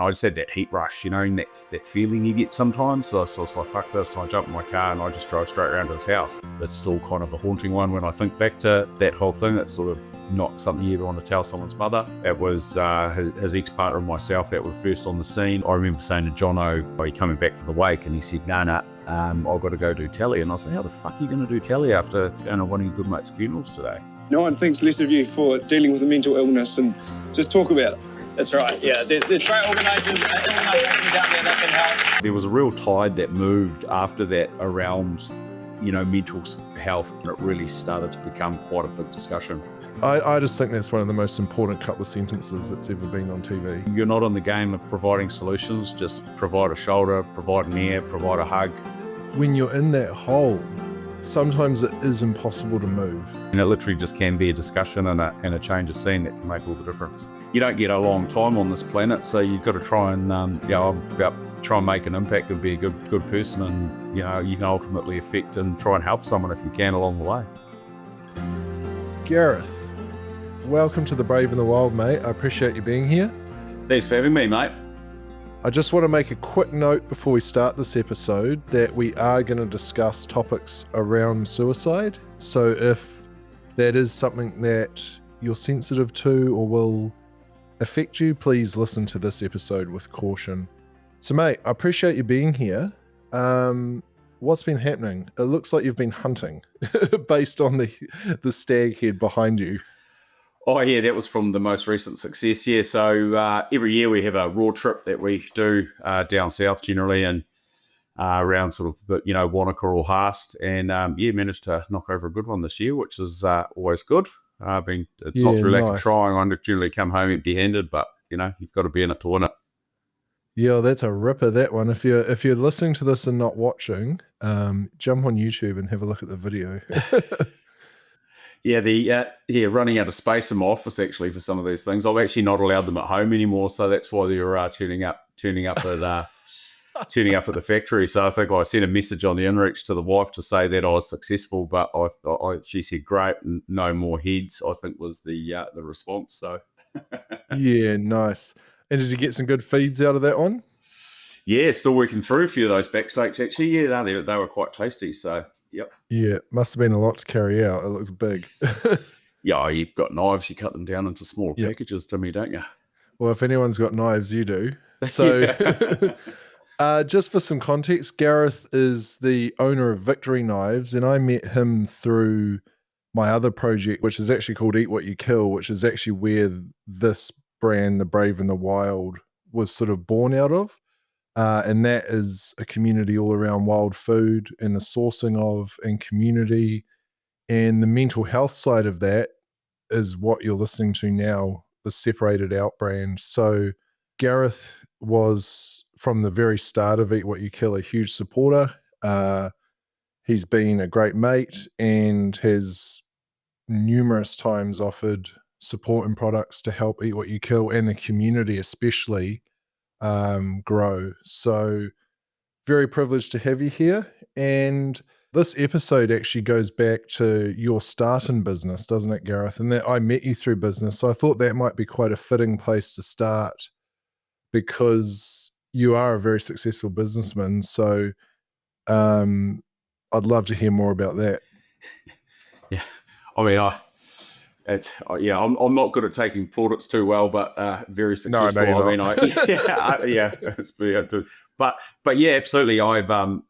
I just had that heat rush, and that feeling you get sometimes. So I was like, fuck this. And I jumped in my car and I just drove straight around to his house. It's still kind of a haunting one when I think back to that whole thing. It's sort of not something you ever want to tell someone's mother. It was his ex-partner and myself that were first on the scene. I remember saying to Jono, he coming back for the wake, and he said, nah, I've got to go do tally. And I said, how the fuck are you going to do tally after going to one of your good mates' funerals today? No one thinks less of you for dealing with a mental illness, and just talk about it. That's right, yeah. There's great organisations out there that can help. There was a real tide that moved after that around, mental health, and it really started to become quite a big discussion. I just think that's one of the most important couple of sentences that's ever been on TV. You're not in the game of providing solutions, just provide a shoulder, provide an ear, provide a hug. When you're in that hole, sometimes it is impossible to move. And it literally just can be a discussion and a change of scene that can make all the difference. You don't get a long time on this planet, so you've got to try and try and make an impact and be a good person, and you can ultimately affect and try and help someone if you can along the way. Gareth, welcome to the Brave and the Wild, mate. I appreciate you being here. Thanks for having me, mate. I just want to make a quick note before we start this episode that we are going to discuss topics around suicide. So if that is something that you're sensitive to or will affect you, please listen to this episode with caution. So mate, I appreciate you being here. What's been happening? It looks like you've been hunting based on the stag head behind you. Oh yeah, that was from the most recent success. Yeah, so every year we have a raw trip that we do down south generally, and around sort of Wanaka or Haast, and managed to knock over a good one this year, which is always good. It's not through lack of trying. I generally come home empty-handed, but you've got to be in it to win it. Yeah, that's a ripper, that one. If you're listening to this and not watching, jump on YouTube and have a look at the video. Yeah, running out of space in my office actually for some of these things. I've actually not allowed them at home anymore, so that's why they're turning up at the factory. So I think I sent a message on the inReach to the wife to say that I was successful, but she said great, no more heads, I think was the response. So yeah, nice. And did you get some good feeds out of that one? Yeah, still working through a few of those back steaks actually. Yeah, they were quite tasty. So yep. Yeah, must have been a lot to carry out. It looks big. Yeah, you've got knives. You cut them down into smaller packages, Timmy, don't you? Well, if anyone's got knives, you do. So just for some context, Gareth is the owner of Victory Knives, and I met him through my other project, which is actually called Eat What You Kill, which is actually where this brand, The Brave and the Wild, was sort of born out of. And that is a community all around wild food and the sourcing of and community. And the mental health side of that is what you're listening to now, the Separated Out brand. So Gareth was, from the very start of Eat What You Kill, a huge supporter. He's been a great mate and has numerous times offered support and products to help Eat What You Kill and the community especially grow. So very privileged to have you here. And this episode actually goes back to your start in business, doesn't it, Gareth? And that I met you through business. So I thought that might be quite a fitting place to start because you are a very successful businessman. So I'd love to hear more about that. Yeah. I mean, I'm not good at taking plaudits too well, but very successful. No, I mean, but yeah, absolutely. I'm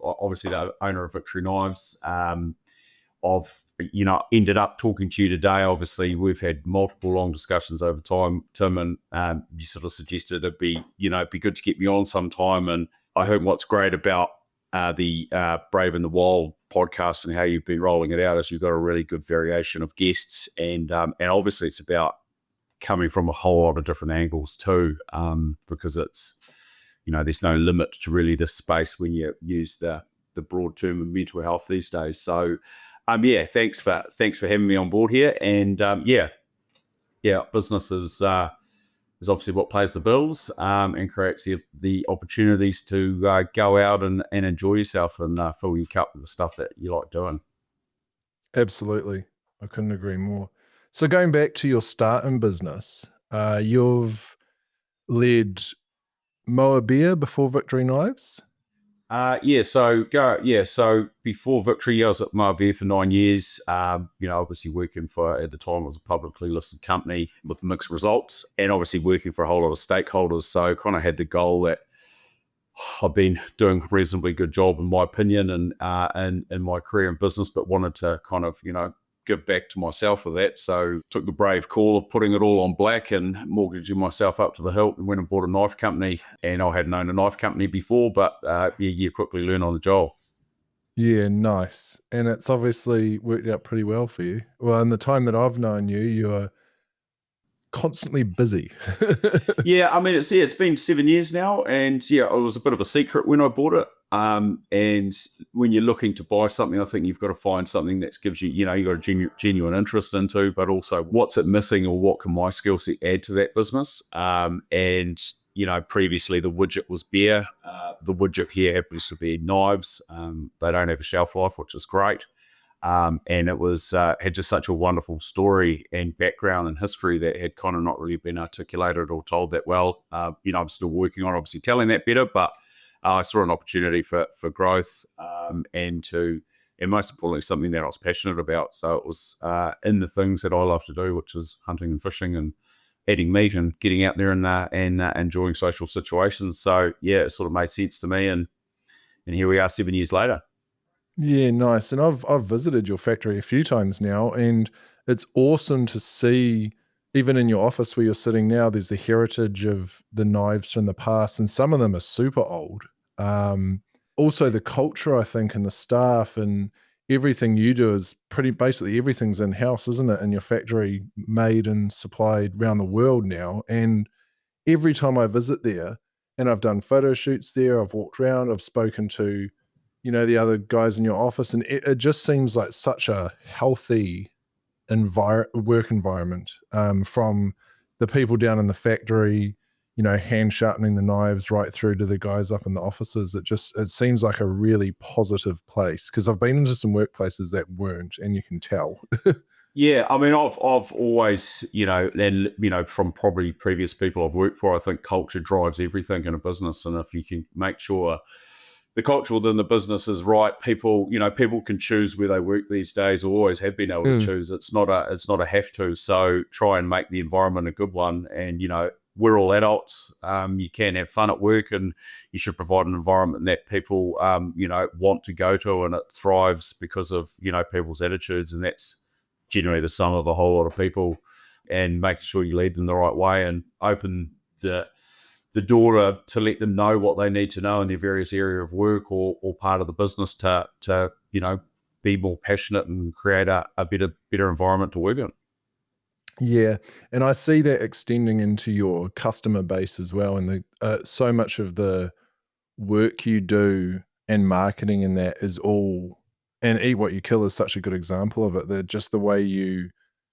obviously the owner of Victory Knives. I've ended up talking to you today. Obviously, we've had multiple long discussions over time, Tim, and you sort of suggested it'd be good to get me on sometime. And I heard what's great about the Brave and the Wild podcast and how you've been rolling it out is you've got a really good variation of guests, and obviously it's about coming from a whole lot of different angles too, because it's there's no limit to really this space when you use the broad term of mental health these days. So thanks for having me on board here. And business is obviously what pays the bills and creates the opportunities to go out and enjoy yourself and fill your cup with the stuff that you like doing. Absolutely. I couldn't agree more. So going back to your start in business, you've led Moa Beer before Victory Knives? So before Victory, I was at Moa Beer for 9 years. Obviously working for, at the time, it was a publicly listed company with mixed results, and obviously working for a whole lot of stakeholders. So kind of had the goal that I've been doing a reasonably good job, in my opinion, and in my career in business, but wanted to kind of, give back to myself with that. So took the brave call of putting it all on black and mortgaging myself up to the hilt, and went and bought a knife company. And I hadn't owned a knife company before, but you quickly learn on the job. Yeah, nice. And it's obviously worked out pretty well for you. Well, in the time that I've known you, you are constantly busy. Yeah, I mean, it's been 7 years now, and yeah, it was a bit of a secret when I bought it. And when you're looking to buy something, I think you've got to find something that gives you, you got a genuine interest into, but also what's it missing, or what can my skill set add to that business? And previously the widget was beer. The widget here happens to be knives. They don't have a shelf life, which is great. And it was had just such a wonderful story and background and history that had kind of not really been articulated or told that well. I'm still working on obviously telling that better, but I saw an opportunity for growth, and most importantly, something that I was passionate about. So it was in the things that I love to do, which is hunting and fishing and eating meat and getting out there and enjoying social situations. So yeah, it sort of made sense to me, and here we are 7 years later. Yeah, nice. And I've visited your factory a few times now, and it's awesome to see, even in your office where you're sitting now, there's the heritage of the knives from the past, and some of them are super old. Also the culture, I think, and the staff and everything you do is basically everything's in-house, isn't it? In your factory, made and supplied around the world now. And every time I visit there, and I've done photo shoots there, I've walked around, I've spoken to the other guys in your office, and it just seems like such a healthy work environment, from the people down in the factory, hand sharpening the knives, right through to the guys up in the offices. It seems like a really positive place, because I've been into some workplaces that weren't, and you can tell. Yeah, I mean, I've always, from probably previous people I've worked for, I think culture drives everything in a business, and if you can make sure the culture within the business is right, people can choose where they work these days, or always have been able to choose. It's not a have to. So try and make the environment a good one. And we're all adults. You can have fun at work, and you should provide an environment that people want to go to, and it thrives because of people's attitudes, and that's generally the sum of a whole lot of people. And making sure you lead them the right way and open the door to let them know what they need to know in their various area of work or part of the business to be more passionate and create a better environment to work in. Yeah, and I see that extending into your customer base as well, and so much of the work you do and marketing in that is all, and Eat What You Kill is such a good example of it, that just the way you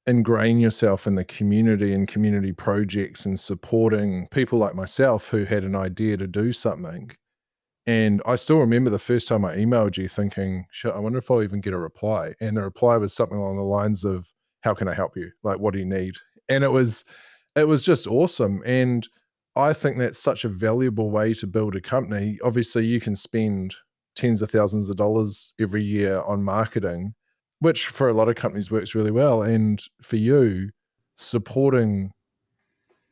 ingrain yourself in the community and community projects and supporting people like myself who had an idea to do something. And I still remember the first time I emailed you thinking, shit, I wonder if I'll even get a reply. And the reply was something along the lines of, how can I help you? Like, what do you need? And it was just awesome. And I think that's such a valuable way to build a company. Obviously, you can spend tens of thousands of dollars every year on marketing, which for a lot of companies works really well. And for you, supporting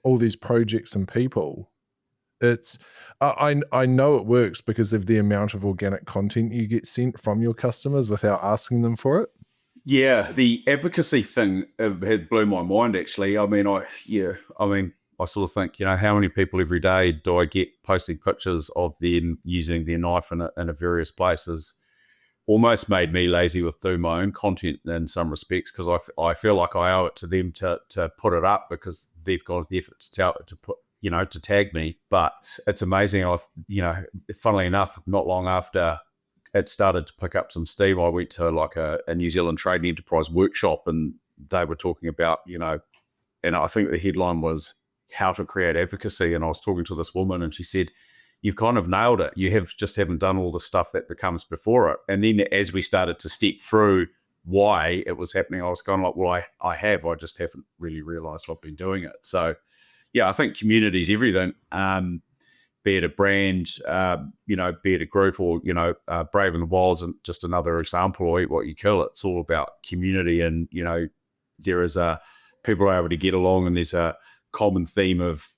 all these projects and people, I know it works because of the amount of organic content you get sent from your customers without asking them for it. Yeah, the advocacy thing had blew my mind, actually. I mean, I sort of think, how many people every day do I get posting pictures of them using their knife in various places? Almost made me lazy with doing my own content in some respects, because I feel like I owe it to them to put it up, because they've gone the effort to put to tag me. But it's amazing. Funnily enough, not long after it started to pick up some steam, I went to like a New Zealand Trade and Enterprise workshop, and they were talking about and I think the headline was how to create advocacy. And I was talking to this woman, and she said, you've kind of nailed it. You haven't done all the stuff that becomes before it. And then as we started to step through why it was happening, I was kind of like, well, I just haven't really realized I've been doing it. So yeah, I think community is everything. be it a brand, be it a group, or, Brave in the Wilds, and just another example, or Eat What You Kill. It's all about community, and, there is people are able to get along, and there's a common theme of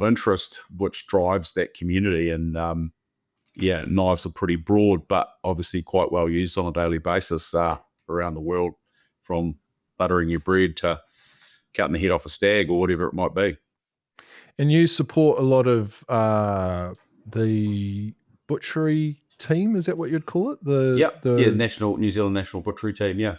interest, which drives that community. And, knives are pretty broad, but obviously quite well used on a daily basis around the world, from buttering your bread to cutting the head off a stag or whatever it might be. And you support a lot of the Butchery team, is that what you'd call it? New Zealand national butchery team, yeah.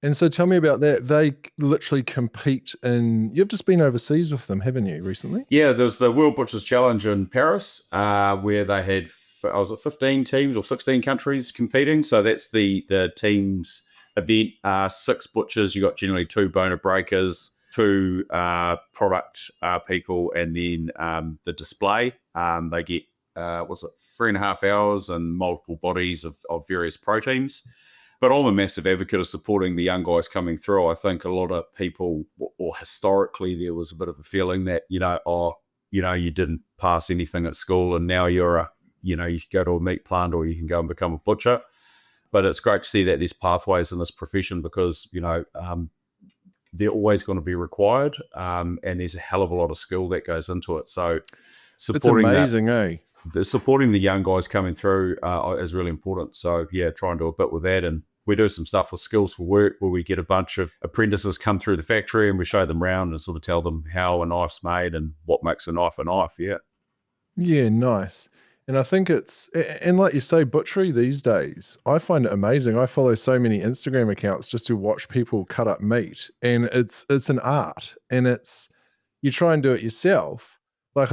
And so tell me about that. They literally compete in, you've just been overseas with them, haven't you, recently? Yeah, there's the World Butchers Challenge in Paris, where they had, 15 teams or 16 countries competing. So that's the team's event. 6 butchers, you got generally 2 boner breakers, 2 product people, and then the display. They get 3.5 hours and multiple bodies of various proteins. But I'm a massive advocate of supporting the young guys coming through. I think a lot of people, or historically, there was a bit of a feeling that, you didn't pass anything at school, and now you can go to a meat plant, or you can go and become a butcher. But it's great to see that there's pathways in this profession, because, they're always going to be required, and there's a hell of a lot of skill that goes into it. So supporting it's amazing, supporting the young guys coming through is really important. So try and do a bit with that. And we do some stuff with Skills for Work, where we get a bunch of apprentices come through the factory, and we show them around and sort of tell them how a knife's made and what makes a knife. Yeah, nice. And I think and like you say, butchery these days, I find it amazing. I follow so many Instagram accounts just to watch people cut up meat, and it's an art, and you try and do it yourself. Like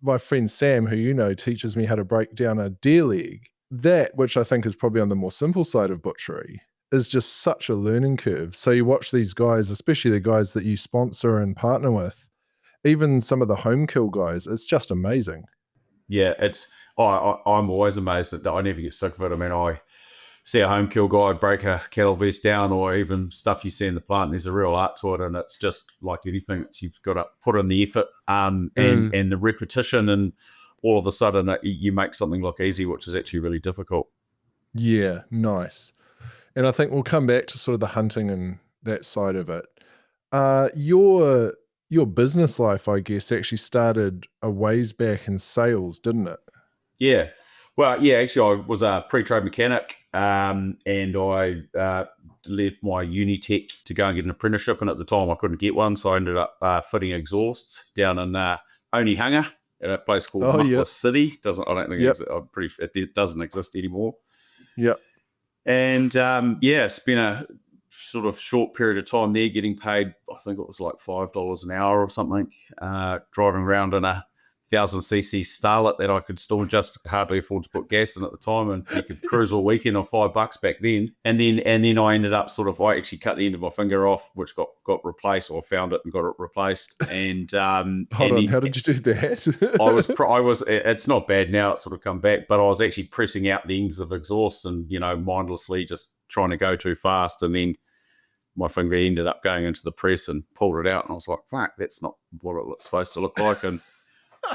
my friend Sam, who teaches me how to break down a deer leg. That, which I think is probably on the more simple side of butchery, is just such a learning curve. So you watch these guys, especially the guys that you sponsor and partner with, even some of the home kill guys, it's just amazing. Yeah, I'm always amazed that I never get sick of it. I mean, I see a home kill guy break a cattle vest down, or even stuff you see in the plant, and there's a real art to it, and it's just like anything. You've got to put in the effort and the repetition, and all of a sudden you make something look easy, which is actually really difficult. Yeah, nice. And I think we'll come back to sort of the hunting and that side of it. Your business life, I guess, actually started a ways back in sales, didn't it? Yeah. Well, yeah, actually, I was a pre-trade mechanic, and I left my uni tech to go and get an apprenticeship, and at the time I couldn't get one, so I ended up fitting exhausts down in Onehunga at a place called Muffler City. It doesn't exist anymore. Yep. And spent a sort of short period of time there getting paid, I think it was like $5 an hour or something, driving around in a 1,000cc Starlet that I could still just hardly afford to put gas in at the time, and you could cruise all weekend on $5 back then. And then I ended up I actually cut the end of my finger off, which got replaced, or found it and got it replaced. And hold on, how did you do that? I was. It's not bad now; it's sort of come back. But I was actually pressing out the ends of exhaust and mindlessly just trying to go too fast, and then my finger ended up going into the press and pulled it out. And I was like, "Fuck, that's not what it's supposed to look like." And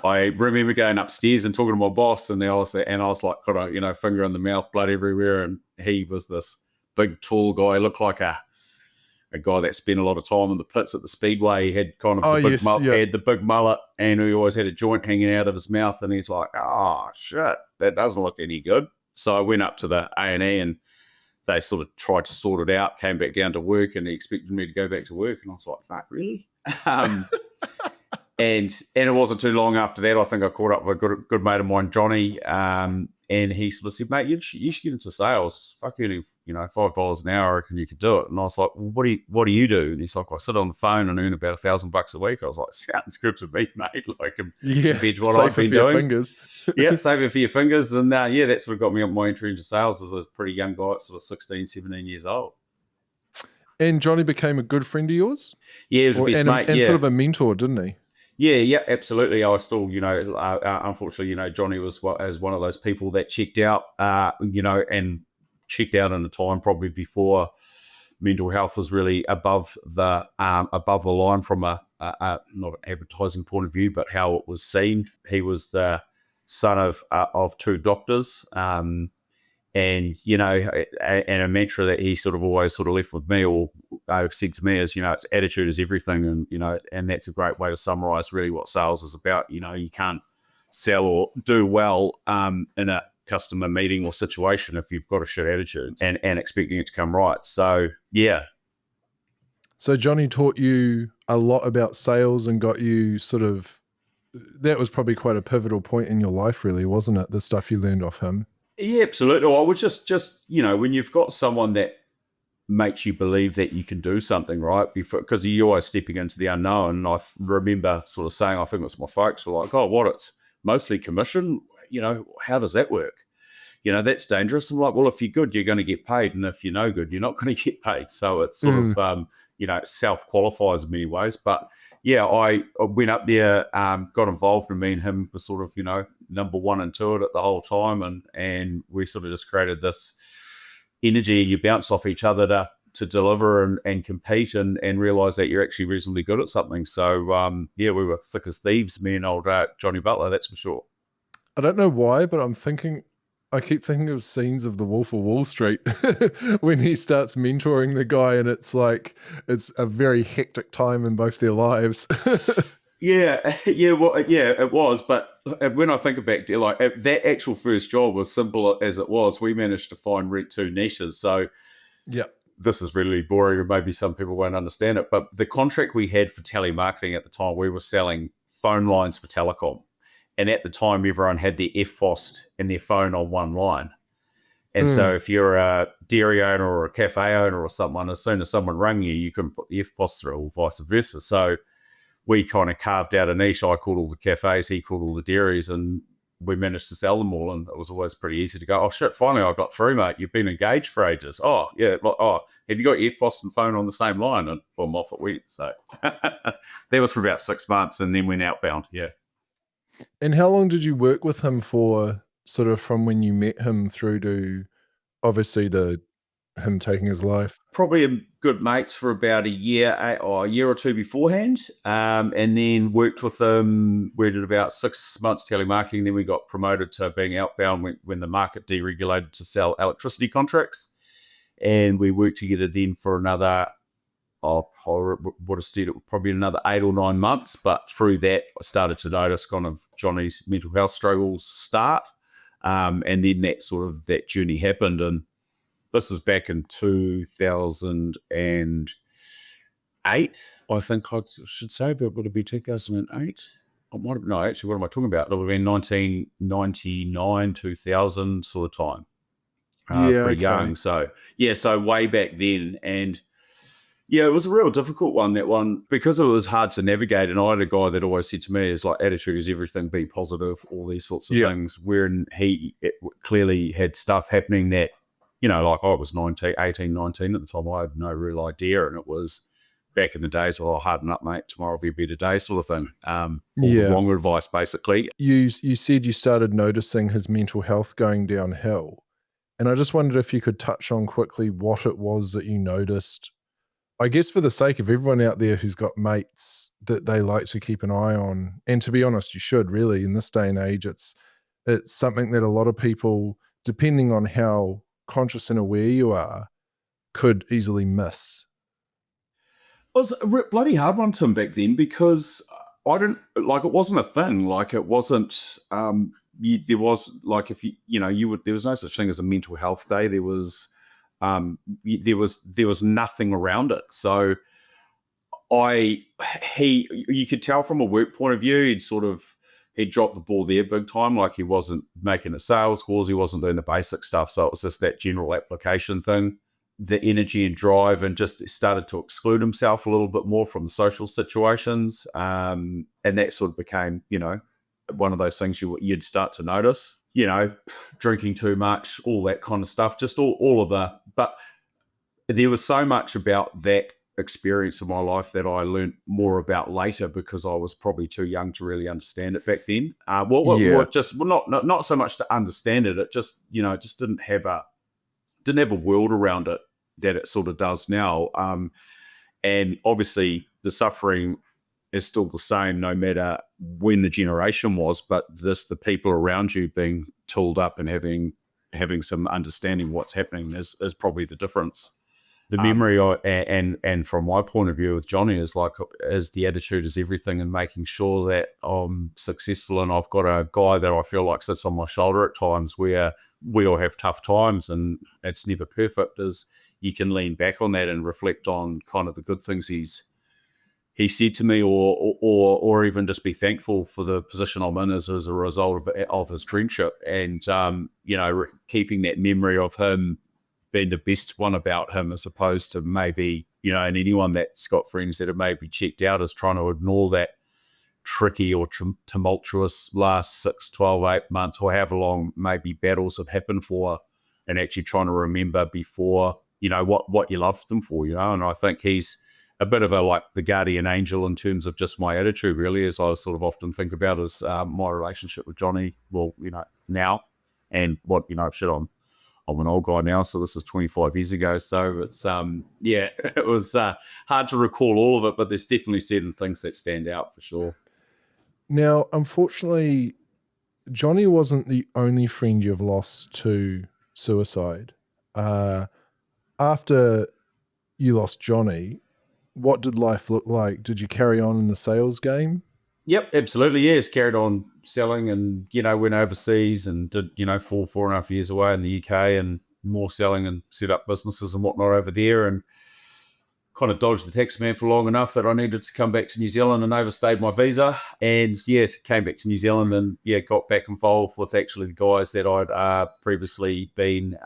I remember going upstairs and talking to my boss, and I was like, got a finger in the mouth, blood everywhere, and he was this big, tall guy, looked like a guy that spent a lot of time in the pits at the Speedway. He had kind of had the big mullet, and he always had a joint hanging out of his mouth, and he's like, "Oh shit, that doesn't look any good." So I went up to the A&E, and they sort of tried to sort it out, came back down to work, and he expected me to go back to work, and I was like, "Fuck, really?" And it wasn't too long after that, I think I caught up with a good mate of mine, Johnny, and he sort of said, "Mate, you should get into sales. Fuck you, $5 an hour, and you could do it." And I was like, "Well, what do you do?" And he's like, "I sit on the phone and earn about $1,000 a week." I was like, "Sounds good to me, mate." Like, compared to what I've been doing. Fingers. Yeah, save it for your fingers. And that sort of got me up my entry into sales as a pretty young guy at sort of 16, 17 years old. And Johnny became a good friend of yours? Yeah, he was a best mate. And sort of a mentor, didn't he? Yeah, absolutely. I still, unfortunately, Johnny was as one of those people that checked out, and checked out in a time probably before mental health was really above the line from a not an advertising point of view, but how it was seen. He was the son of two doctors, and and a mantra that he sort of always sort of left with me, or said to me, is it's attitude is everything, and that's a great way to summarize really what sales is about. You can't sell or do well in a customer meeting or situation if you've got a shit attitude and expecting it to come right. So yeah. So Johnny taught you a lot about sales and got you that was probably quite a pivotal point in your life, really, wasn't it? The stuff you learned off him. Yeah, absolutely. I was just when you've got someone that makes you believe that you can do something, right? Because you're always stepping into the unknown. And I remember sort of saying, I think it was my folks were like, "Oh, what? It's mostly commission. How does that work? That's dangerous." I'm like, "Well, if you're good, you're going to get paid, and if you're no good, you're not going to get paid." So it's sort of self-qualifies in many ways. But yeah, I went up there, got involved, and me and him were sort of number one into it at the whole time, and we sort of just created this energy. You bounce off each other to deliver and compete and realize that you're actually reasonably good at something. So we were thick as thieves, me and old Johnny Butler, that's for sure. I don't know why, but I keep thinking of scenes of The Wolf of Wall Street when he starts mentoring the guy, and it's like it's a very hectic time in both their lives. Yeah, it was. But when I think back to that actual first job, was simple as it was, we managed to find rent two niches. So yeah, this is really boring, and maybe some people won't understand it. But the contract we had for telemarketing at the time, we were selling phone lines for telecom. And at the time, everyone had their EFTPOS and their phone on one line. And so if you're a dairy owner or a cafe owner or someone, as soon as someone rang you, you can put the EFTPOS through, or vice versa. So we kind of carved out a niche. I called all the cafes, he called all the dairies, and we managed to sell them all. And it was always pretty easy to go, "Oh shit, finally I got through, mate. You've been engaged for ages. Oh yeah, have you got your EFTPOS and phone on the same line?" And boom, off it went. So that was for about 6 months, and then went outbound. Yeah. And how long did you work with him for, sort of from when you met him through to obviously him taking his life? Probably good mates for about a year or two beforehand, and then worked with them. We did about 6 months telemarketing. Then we got promoted to being outbound when the market deregulated to sell electricity contracts, and we worked together then for another, I would have said it probably another 8 or 9 months. But through that, I started to notice kind of Johnny's mental health struggles start, and then that journey happened. And this is back in 2008, I think I should say, but it would have been 2008. No, actually, what am I talking about? It would have been 1999, 2000 sort of time. Pretty young. So, so way back then. And yeah, it was a real difficult one, that one, because it was hard to navigate. And I had a guy that always said to me, is like, attitude is everything, be positive, all these sorts of things, wherein he clearly had stuff happening that, like I was 18, 19 at the time. I had no real idea. And it was back in the days, harden up, mate, tomorrow will be a better day sort of thing. All the wrong advice, basically. You said you started noticing his mental health going downhill. And I just wondered if you could touch on quickly what it was that you noticed, I guess for the sake of everyone out there who's got mates that they like to keep an eye on. And to be honest, you should really, in this day and age, it's something that a lot of people, depending on how conscious and aware you are, could easily miss. It was a bloody hard one, Tim, back then, because it wasn't a thing. Like, it wasn't, there was, like, if there was no such thing as a mental health day. There was nothing around it. So you could tell from a work point of view, he'd dropped the ball there big time. Like, he wasn't making the sales calls, he wasn't doing the basic stuff. So it was just that general application thing, the energy and drive, and just started to exclude himself a little bit more from the social situations. And that sort of became, one of those things you'd start to notice, drinking too much, all that kind of stuff, just all of but there was so much about that experience in my life that I learned more about later, because I was probably too young to really understand it back then. Not so much to understand it. It just, just didn't have a world around it that it sort of does now. And obviously the suffering is still the same no matter when the generation was, but the people around you being tooled up and having some understanding what's happening is probably the difference. The memory and from my point of view with Johnny is the attitude is everything, and making sure that I'm successful, and I've got a guy that I feel like sits on my shoulder at times where we all have tough times and it's never perfect, is you can lean back on that and reflect on kind of the good things he said to me, or even just be thankful for the position I'm in as a result of his friendship, and keeping that memory of him being the best one about him, as opposed to maybe, and anyone that's got friends that have maybe checked out, is trying to ignore that tricky or tumultuous last 6, 12, 8 months, or however long maybe battles have happened for, and actually trying to remember before, what you loved them for, and I think he's a bit of the guardian angel in terms of just my attitude, really, as I sort of often think about as my relationship with Johnny, now, and what, shit, I'm an old guy now, so this is 25 years ago. So it's, it was hard to recall all of it, but there's definitely certain things that stand out for sure. Now, unfortunately, Johnny wasn't the only friend you've lost to suicide. After you lost Johnny, what did life look like? Did you carry on in the sales game? Yep, absolutely. Yes, carried on selling, and went overseas and did 4.5 years away in the UK, and more selling, and set up businesses and whatnot over there, and kind of dodged the tax man for long enough that I needed to come back to New Zealand, and overstayed my visa, and yes, came back to New Zealand, and got back involved with actually the guys that I'd previously been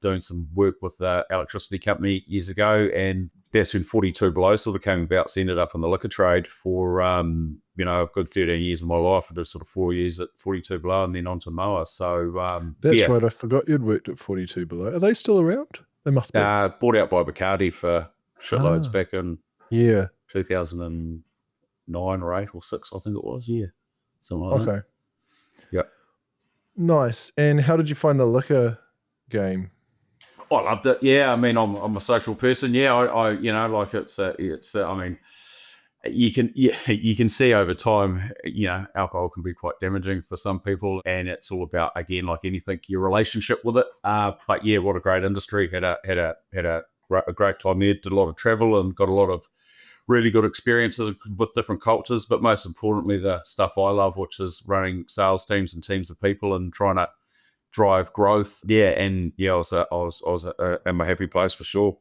doing some work with the electricity company years ago, and that's when 42 Below sort of came about. So ended up in the liquor trade for a good 13 years of my life. I did sort of 4 years at 42 Below, and then on to Moa. So that's right. I forgot you'd worked at 42 Below. Are they still around? They must be. Bought out by Bacardi for shitloads back in 2009 or 8 or 6, I think it was. Yeah, something like that. Okay. Yeah. Nice. And how did you find the liquor game? I loved it. Yeah, I mean, I'm a social person. Yeah, I I mean, you can see over time, alcohol can be quite damaging for some people, and it's all about, again, like anything, your relationship with it. But yeah, what a great industry. Had a great time there. Did a lot of travel and got a lot of really good experiences with different cultures. But most importantly, the stuff I love, which is running sales teams and teams of people and trying to drive growth. Yeah, and I was in my happy place for sure.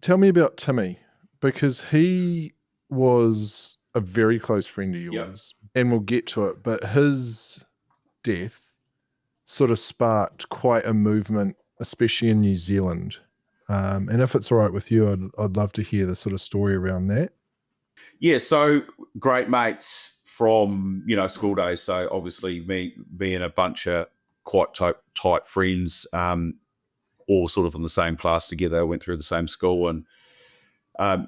Tell me about Timmy, because he was a very close friend of yours, and we'll get to it, but his death sort of sparked quite a movement, especially in New Zealand. And if it's all right with you, I'd love to hear the sort of story around that. Yeah, so great mates from, school days. So obviously me being a bunch of quite tight friends, all sort of in the same class together, went through the same school, and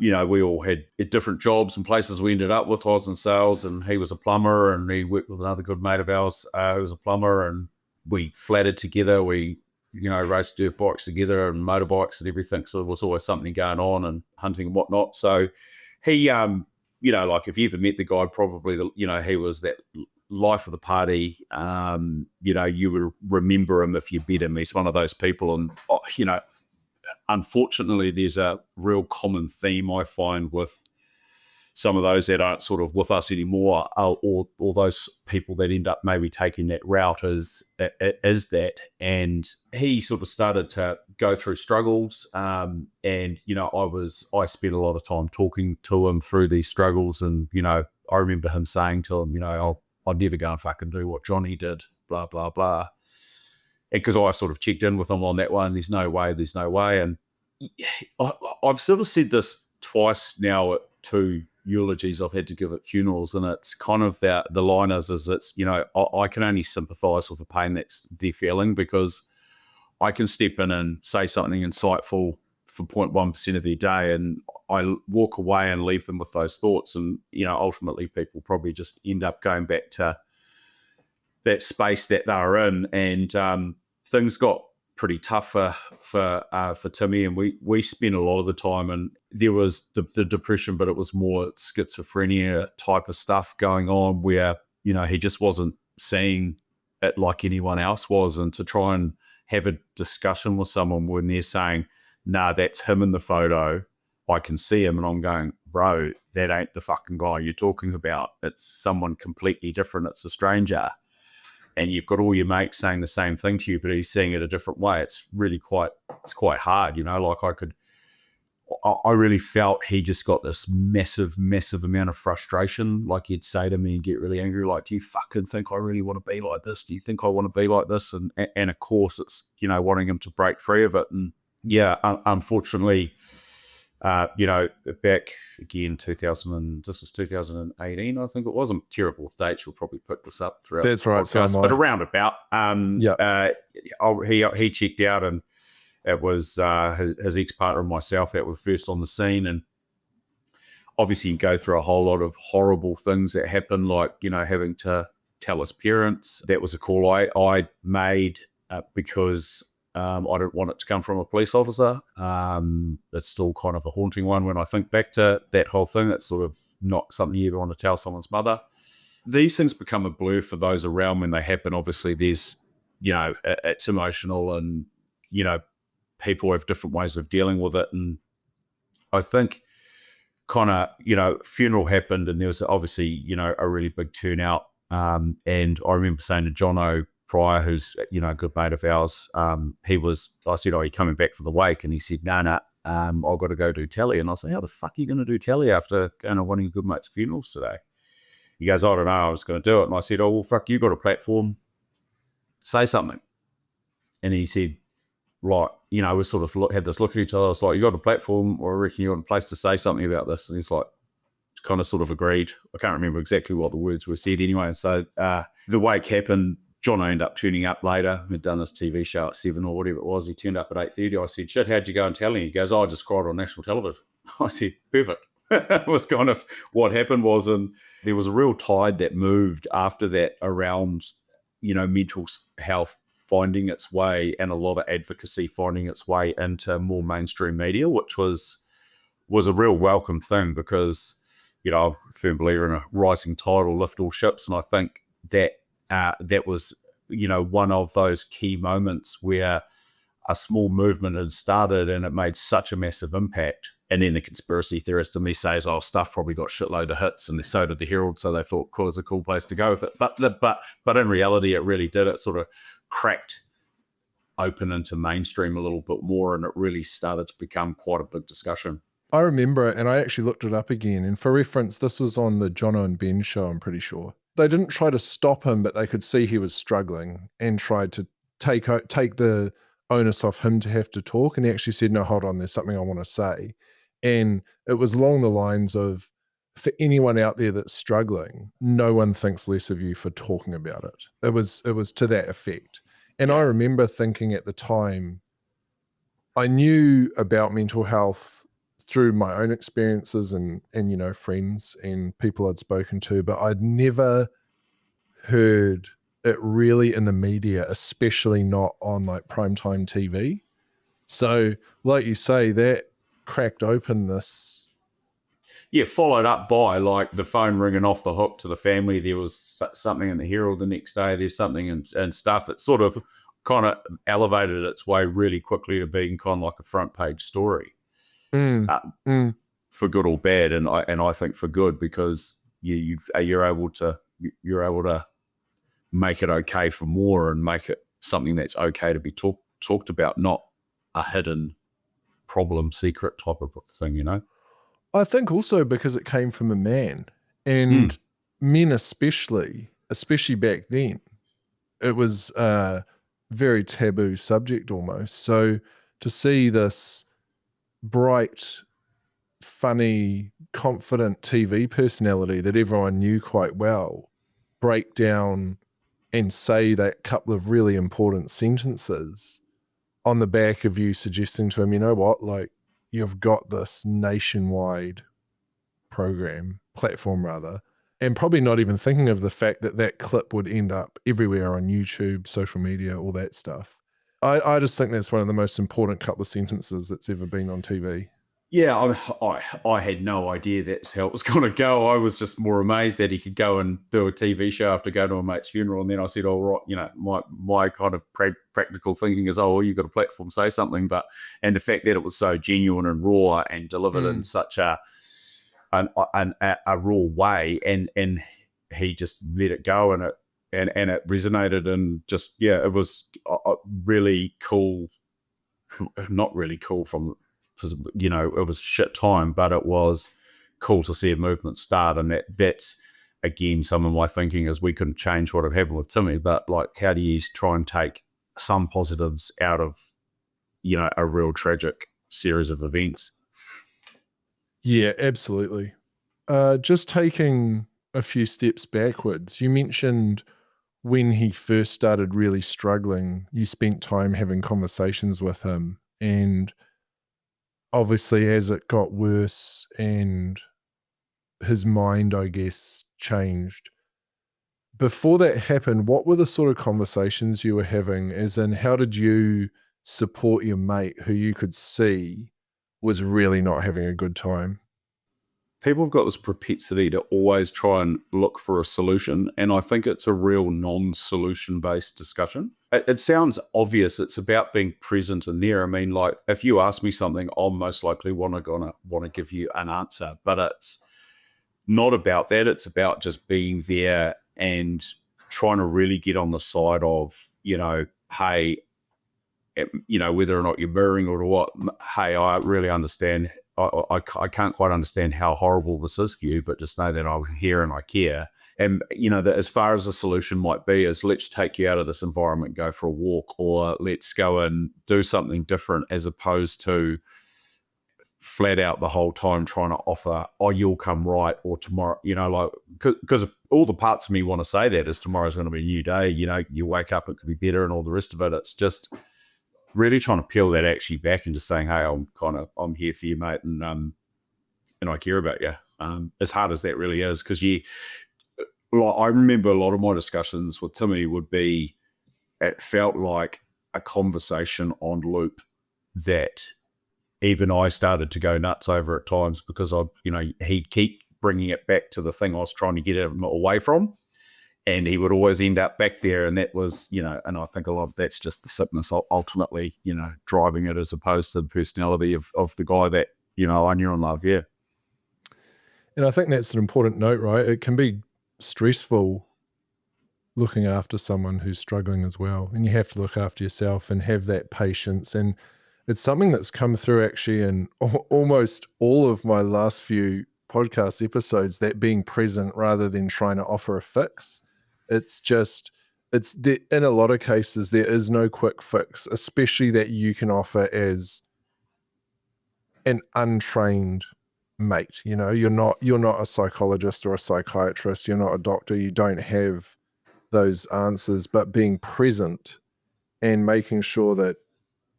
we all had different jobs and places we ended up with. I was in sales, and he was a plumber, and he worked with another good mate of ours who was a plumber, and we flatted together. We raced dirt bikes together and motorbikes and everything. So there was always something going on, and hunting and whatnot. So he, if you ever met the guy, probably he was that life of the party. You would remember him if you met him. He's one of those people, and unfortunately, there's a real common theme I find with some of those that aren't sort of with us anymore, or those people that end up maybe taking that route is that. And he sort of started to go through struggles, and I spent a lot of time talking to him through these struggles, and I remember him saying to him, I'd never go and fucking do what Johnny did, blah blah blah. Because I sort of checked in with him on that one. There's no way. And I've sort of said this twice now at 2 eulogies I've had to give at funerals, and it's kind of the line is it's, I can only sympathise with the pain that's they're feeling, because I can step in and say something insightful for 0.1% of their day, and I walk away and leave them with those thoughts, and ultimately people probably just end up going back to that space that they were in, and things got pretty tough for Timmy, and we spent a lot of the time, and there was the depression, but it was more schizophrenia type of stuff going on where, you know, he just wasn't seeing it like anyone else was. And to try and have a discussion with someone when they're saying, nah, that's him in the photo, I can see him, and I'm going, bro, that ain't the fucking guy you're talking about. It's someone completely different. It's a stranger. And you've got all your mates saying the same thing to you, but he's seeing it a different way. It's really quite hard, you know. Like I really felt he just got this massive amount of frustration. Like he'd say to me and get really angry, like, do you fucking think I really want to be like this? Do you think I want to be like this? And of course it's, you know, wanting him to break free of it. And yeah, unfortunately, you know, back again, this was 2018, I think it was. I'm terrible with dates. We'll probably pick this up throughout. That's right, podcast, but around about. He checked out, and it was his ex-partner and myself that were first on the scene. And obviously you go through a whole lot of horrible things that happen, like, you know, having to tell his parents. That was a call I made because I didn't want it to come from a police officer. It's still kind of a haunting one when I think back to that whole thing. It's sort of not something you ever want to tell someone's mother. These things become a blur for those around when they happen. Obviously, there's, you know, it's emotional, and, you know, people have different ways of dealing with it. And I think kind of, you know, funeral happened, and there was obviously, you know, a really big turnout. And I remember saying to Jono Pryor, who's, you know, a good mate of ours, I said, are you coming back for the wake? And he said, no, I've got to go do telly. And I said, how the fuck are you going to do telly after going to one of your good mates' funerals today? He goes, I don't know, I was going to do it. And I said, oh, well, fuck, you got a platform, say something. And he said, right, you know, we sort of had this look at each other. I was like, you got a platform, or I reckon you're in a place to say something about this? And he's like, kind of sort of agreed. I can't remember exactly what the words were said anyway. So the wake happened. John ended up turning up later. He'd done his TV show at 7 or whatever it was. He turned up at 8:30. I said, shit, how'd you go and tell him? He goes, oh, I just cried on national television. I said, perfect. It was kind of what happened was, and there was a real tide that moved after that around, you know, mental health finding its way, and a lot of advocacy finding its way into more mainstream media, which was a real welcome thing, because, you know, I'm a firm believer in a rising tide will lift all ships. And I think that that was, you know, one of those key moments where a small movement had started and it made such a massive impact. And then the conspiracy theorist in me says, oh, stuff probably got shitload of hits, and so did the Herald, so they thought cool is a cool place to go with it. But in reality, it really did. It sort of cracked open into mainstream a little bit more, and it really started to become quite a big discussion. I remember it, and I actually looked it up again. And for reference, this was on the Jono and Ben show, I'm pretty sure. They didn't try to stop him, but they could see he was struggling and tried to take the onus off him to have to talk. And he actually said, no, hold on, there's something I want to say. And it was along the lines of, for anyone out there that's struggling, no one thinks less of you for talking about it. It was to that effect. And I remember thinking at the time, I knew about mental health through my own experiences and you know, friends and people I'd spoken to, but I'd never heard it really in the media, especially not on like primetime TV. So like you say, that cracked open this. Yeah, followed up by like the phone ringing off the hook to the family. There was something in the Herald the next day. There's something and stuff. It sort of kind of elevated its way really quickly to being kind of like a front page story. For good or bad, and I think for good, because you're able to make it okay for more, and make it something that's okay to be talked about, not a hidden problem, secret type of thing, you know. I think also because it came from a man, and men especially back then, it was a very taboo subject almost. So to see this bright, funny, confident TV personality that everyone knew quite well break down and say that couple of really important sentences on the back of you suggesting to him, you know what, like, you've got this nationwide platform rather, and probably not even thinking of the fact that that clip would end up everywhere on YouTube, social media, all that stuff. I just think that's one of the most important couple of sentences that's ever been on TV. Yeah, I had no idea that's how it was going to go. I was just more amazed that he could go and do a TV show after going to a mate's funeral. And then I said, "All right, you know, my kind of practical thinking is, oh, well, you've got a platform, say something." And the fact that it was so genuine and raw and delivered in such a raw way, and he just let it go, and it resonated, and just it was really cool. Not really cool from. Because, you know, it was shit time, but it was cool to see a movement start. And that's, again, some of my thinking is we couldn't change what had happened with Timmy, but, like, how do you try and take some positives out of, you know, a real tragic series of events? Yeah, absolutely. Just taking a few steps backwards, you mentioned when he first started really struggling, you spent time having conversations with him, and obviously as it got worse and his mind, I guess, changed. Before that happened, what were the sort of conversations you were having? As in, how did you support your mate who you could see was really not having a good time? People have got this propensity to always try and look for a solution, and I think it's a real non-solution based discussion. It sounds obvious. It's about being present and there. I mean, like, if you ask me something, I'll most likely want to give you an answer, but it's not about that. It's about just being there and trying to really get on the side of, you know, hey, you know, whether or not you're mirroring or what, hey, I really understand. I can't quite understand how horrible this is for you, but just know that I'm here and I care. And, you know, that as far as the solution might be is, let's take you out of this environment, go for a walk, or let's go and do something different, as opposed to flat out the whole time trying to offer, oh, you'll come right, or tomorrow, you know, like, because all the parts of me want to say that is tomorrow's going to be a new day, you know, you wake up, it could be better, and all the rest of it. It's just really trying to peel that actually back and just saying, hey, I'm here for you, mate, and I care about you. As hard as that really is, because I remember a lot of my discussions with Timmy would be, it felt like a conversation on loop that even I started to go nuts over at times, because he'd keep bringing it back to the thing I was trying to get him away from. And he would always end up back there, and that was, you know, and I think a lot of that's just the sickness ultimately, you know, driving it, as opposed to the personality of the guy that, you know, I knew and loved, yeah. And I think that's an important note, right? It can be stressful looking after someone who's struggling as well, and you have to look after yourself and have that patience. And it's something that's come through actually in almost all of my last few podcast episodes, that being present rather than trying to offer a fix. In a lot of cases, there is no quick fix, especially that you can offer as an untrained mate. You know, you're not a psychologist or a psychiatrist. You're not a doctor. You don't have those answers, but being present and making sure that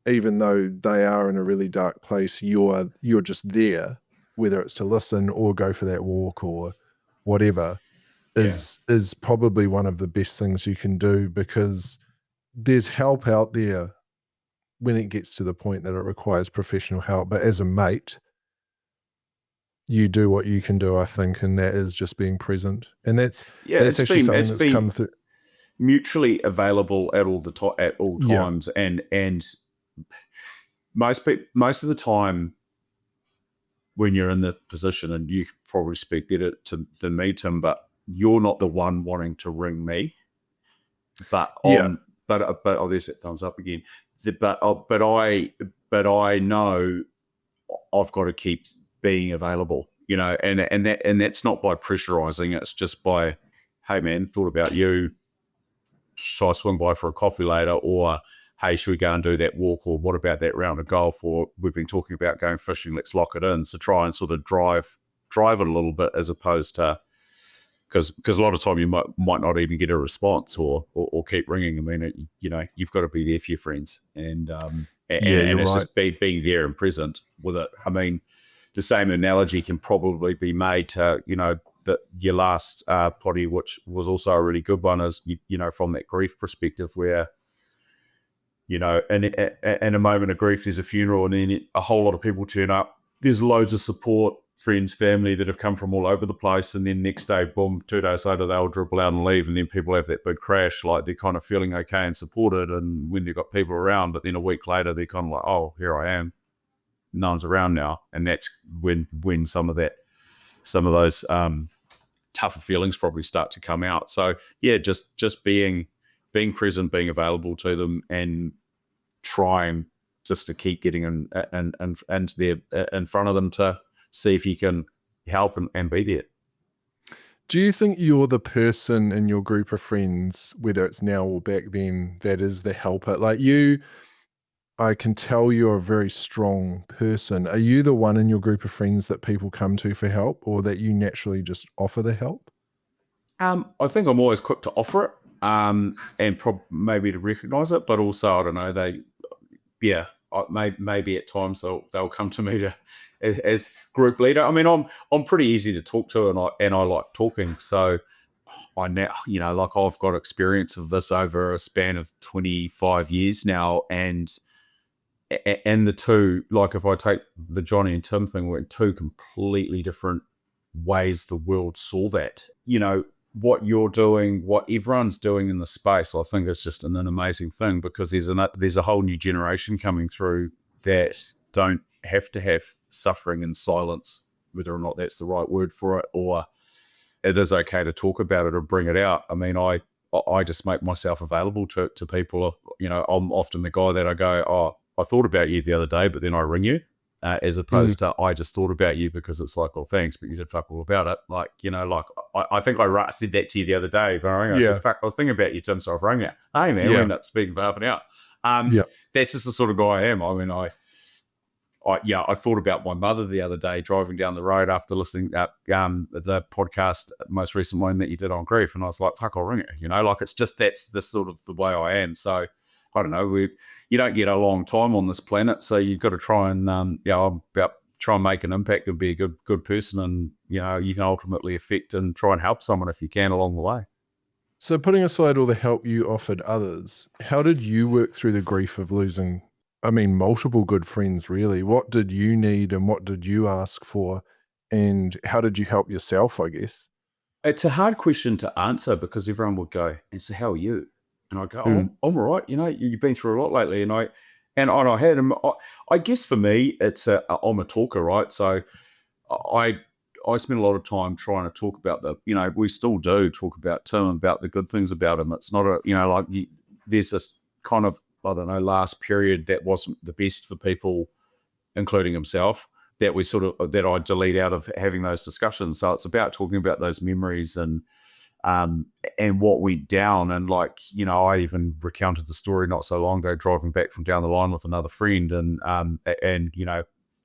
even though they are in a really dark place, you're just there, whether it's to listen or go for that walk or whatever, is probably one of the best things you can do, because there's help out there when it gets to the point that it requires professional help. But as a mate, you do what you can do, I think, and that is just being present. And that's actually something that's come through. Mutually available at all times, and most of the time when you're in the position, and you probably speak better than me, Tim, but you're not the one wanting to ring me. But there's that thumbs up again. But I know I've got to keep being available, you know, and that's not by pressurizing. It's just by, hey man, thought about you. Shall I swing by for a coffee later? Or, hey, should we go and do that walk? Or what about that round of golf? Or we've been talking about going fishing, let's lock it in. So try and sort of drive it a little bit, as opposed to, because a lot of time you might not even get a response or keep ringing. I mean, you know, you've got to be there for your friends, and it's right. Just being there and present with it. I mean, the same analogy can probably be made to, you know, your last potty, which was also a really good one, is, you know, from that grief perspective, where, in a moment of grief, there's a funeral, and then a whole lot of people turn up. There's loads of support, friends, family that have come from all over the place, and then next day, boom, 2 days later, they'll dribble out and leave, and then people have that big crash, like they're kind of feeling okay and supported, and when they've got people around, but then a week later, they're kind of like, oh, here I am. No one's around now. And that's when some of those tougher feelings probably start to come out. So yeah, just being present, being available to them, and trying just to keep getting in front of them to see if you can help and be there. Do you think you're the person in your group of friends, whether it's now or back then, that is the helper? Like you, I can tell you're a very strong person. Are you the one in your group of friends that people come to for help, or that you naturally just offer the help? I think I'm always quick to offer it, and maybe to recognise it, but also, I don't know, maybe at times they'll come to me as group leader. I mean, I'm pretty easy to talk to, and I like talking. So I now, like I've got experience of this over a span of 25 years now, and the two, like if I take the Johnny and Tim thing, we're in two completely different ways the world saw that. What you're doing, what everyone's doing in the space, I think is just an amazing thing, because there's a whole new generation coming through that don't have to have suffering in silence, whether or not that's the right word for it, or it is okay to talk about it or bring it out. I mean, I just make myself available to people. I'm often the guy that I go, oh, I thought about you the other day, but then I ring you. As opposed to I just thought about you, because it's like, well, thanks, but you did fuck all about it. Like, I think I said that to you the other day. I said, fuck, I was thinking about you, Tim, so I've rung you. Hey, man, we ended up speaking for half an hour. That's just the sort of guy I am. I mean, I thought about my mother the other day driving down the road after listening to the podcast, most recent one that you did on grief, and I was like, fuck, I'll ring it. Like it's just that's the sort of the way I am. So I don't know. You don't get a long time on this planet, so you've got to try and try and make an impact and be a good person, and you can ultimately affect and try and help someone if you can along the way. So putting aside all the help you offered others, how did you work through the grief of losing, multiple good friends, really? What did you need and what did you ask for? And how did you help yourself, I guess? It's a hard question to answer, because everyone would go, and so how are you? And I go, I'm all right. You've been through a lot lately. And I had him. I guess for me, I'm a talker, right? So I spend a lot of time trying to talk about we still do talk about Tim, about the good things about him. It's not there's this kind of, I don't know, last period that wasn't the best for people, including himself, that I delete out of having those discussions. So it's about talking about those memories and what went down. And I even recounted the story not so long ago, driving back from down the line with another friend, and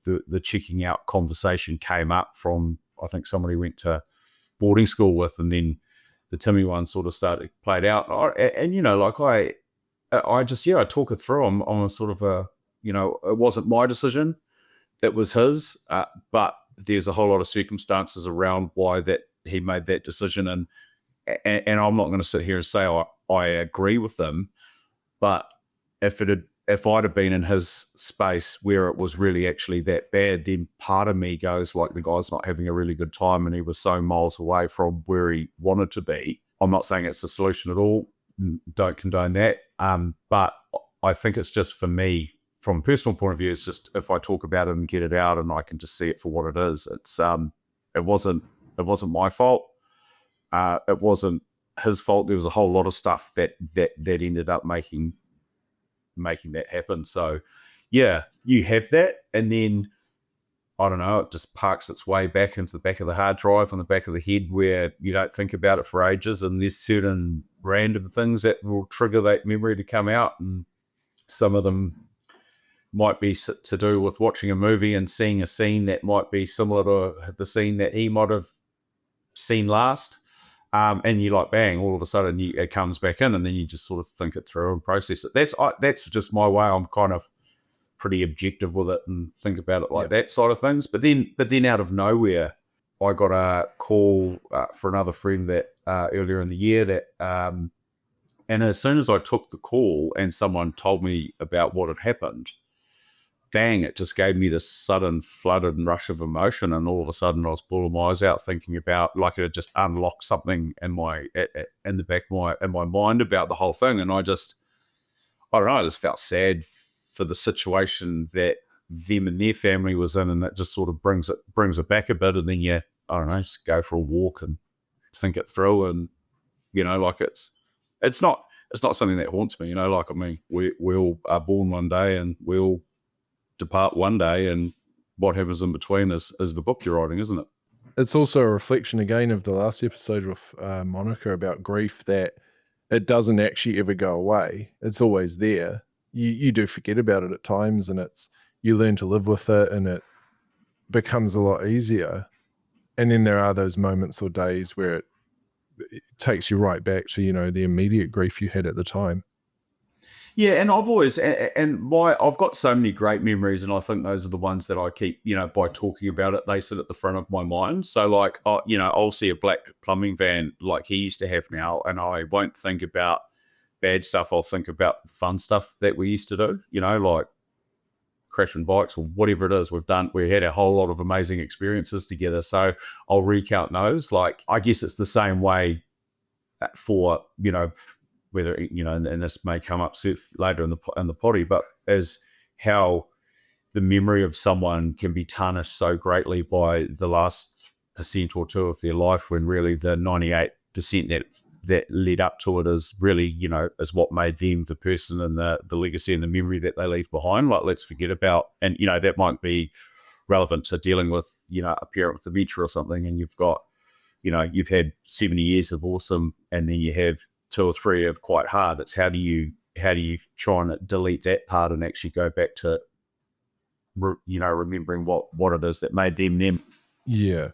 the checking out conversation came up from, I think, somebody went to boarding school with, and then the Timmy one sort of played out. I talk it through. I'm a sort of it wasn't my decision, it was his, but there's a whole lot of circumstances around why that he made that decision, and I'm not going to sit here and say I agree with them, but if I'd have been in his space where it was really actually that bad, then part of me goes, like, the guy's not having a really good time and he was so miles away from where he wanted to be. I'm not saying it's a solution at all. Don't condone that. But I think it's just, for me, from a personal point of view, it's just, if I talk about it and get it out and I can just see it for what it is, it wasn't my fault. It wasn't his fault. There was a whole lot of stuff that ended up making that happen. So yeah, you have that, and then I don't know, it just parks its way back into the back of the hard drive on the back of the head, where you don't think about it for ages, and there's certain random things that will trigger that memory to come out, and some of them might be to do with watching a movie and seeing a scene that might be similar to the scene that he might have seen last. And you bang, all of a sudden it comes back in, and then you just sort of think it through and process it. That's just my way. I'm kind of pretty objective with it and think about it that side of things. But then out of nowhere, I got a call for another friend that earlier in the year that And as soon as I took the call and someone told me about what had happened, bang, it just gave me this sudden flooded and rush of emotion. And all of a sudden I was pulling my eyes out thinking about, like, it just unlocked something in the back of my mind about the whole thing. And I don't know, I just felt sad for the situation that them and their family was in. And that just sort of brings it back a bit. And then I don't know, just go for a walk and think it through. And, like it's not something that haunts me, like, I mean, we all are born one day and we all depart one day, and what happens in between is the book you're writing, isn't it? It's also a reflection again of the last episode with Monica about grief, that it doesn't actually ever go away. It's always there. You do forget about it at times, and you learn to live with it, and it becomes a lot easier. And then there are those moments or days where it takes you right back to, the immediate grief you had at the time. Yeah, and I've got so many great memories, and I think those are the ones that I keep, by talking about it, they sit at the front of my mind. So, like, I'll see a black plumbing van like he used to have now, and I won't think about bad stuff. I'll think about fun stuff that we used to do, like crashing bikes or whatever it is we've done. We had a whole lot of amazing experiences together. So I'll recount those. Like, I guess it's the same way for, whether, and this may come up later in the potty, but as how the memory of someone can be tarnished so greatly by the last % or two of their life, when really the 98% that led up to it is really, is what made them the person, and the legacy and the memory that they leave behind. Like, let's forget about, and, that might be relevant to dealing with, a parent with dementia or something, and you've got, you've had 70 years of awesome, and then you have 2 or 3 of quite hard. It's how do you try and delete that part and actually go back to, remembering what it is that made them. Yeah,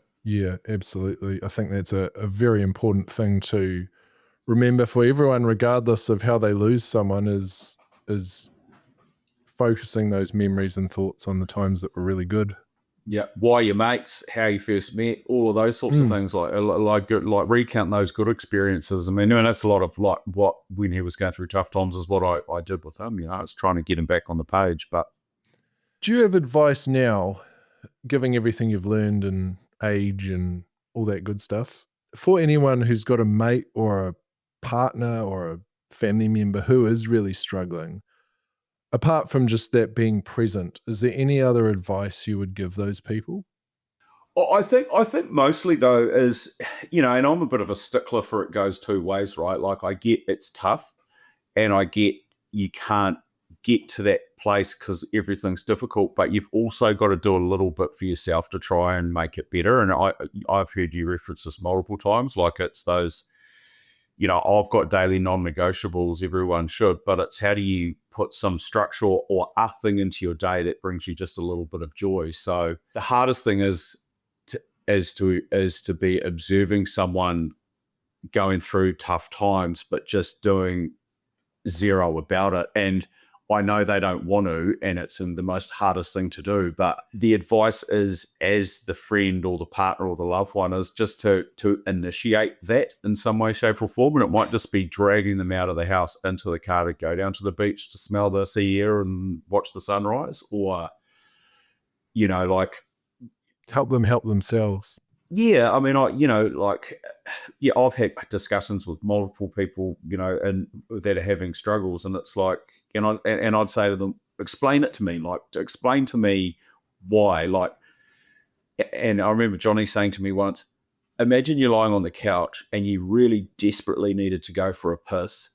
absolutely. I think that's a very important thing to remember for everyone, regardless of how they lose someone, is focusing those memories and thoughts on the times that were really good. Yeah, why your mates, how you first met, all of those sorts of things, like recount those good experiences. I mean, and that's a lot of like what, when he was going through tough times, is what I did with him. It's trying to get him back on the page. But do you have advice now, giving everything you've learned and age and all that good stuff, for anyone who's got a mate or a partner or a family member who is really struggling? Apart from just that being present, is there any other advice you would give those people? I think mostly, though, is, and I'm a bit of a stickler for it goes 2 ways, right? Like, I get it's tough, and I get you can't get to that place because everything's difficult, but you've also got to do a little bit for yourself to try and make it better. And I've heard you reference this multiple times, like it's those, I've got daily non-negotiables, everyone should, but it's how do you put some structure or a thing into your day that brings you just a little bit of joy. So the hardest thing is to be observing someone going through tough times, but just doing zero about it. And I know they don't want to, and it's the most hardest thing to do. But the advice is, as the friend or the partner or the loved one, is just to initiate that in some way, shape, or form. And it might just be dragging them out of the house into the car to go down to the beach to smell the sea air and watch the sunrise, or, like, help them help themselves. Yeah, I mean, I've had discussions with multiple people, and that are having struggles, and it's like, and I'd say to them, explain it to me, like, explain to me why, like, and I remember Johnny saying to me once, imagine you're lying on the couch and you really desperately needed to go for a piss,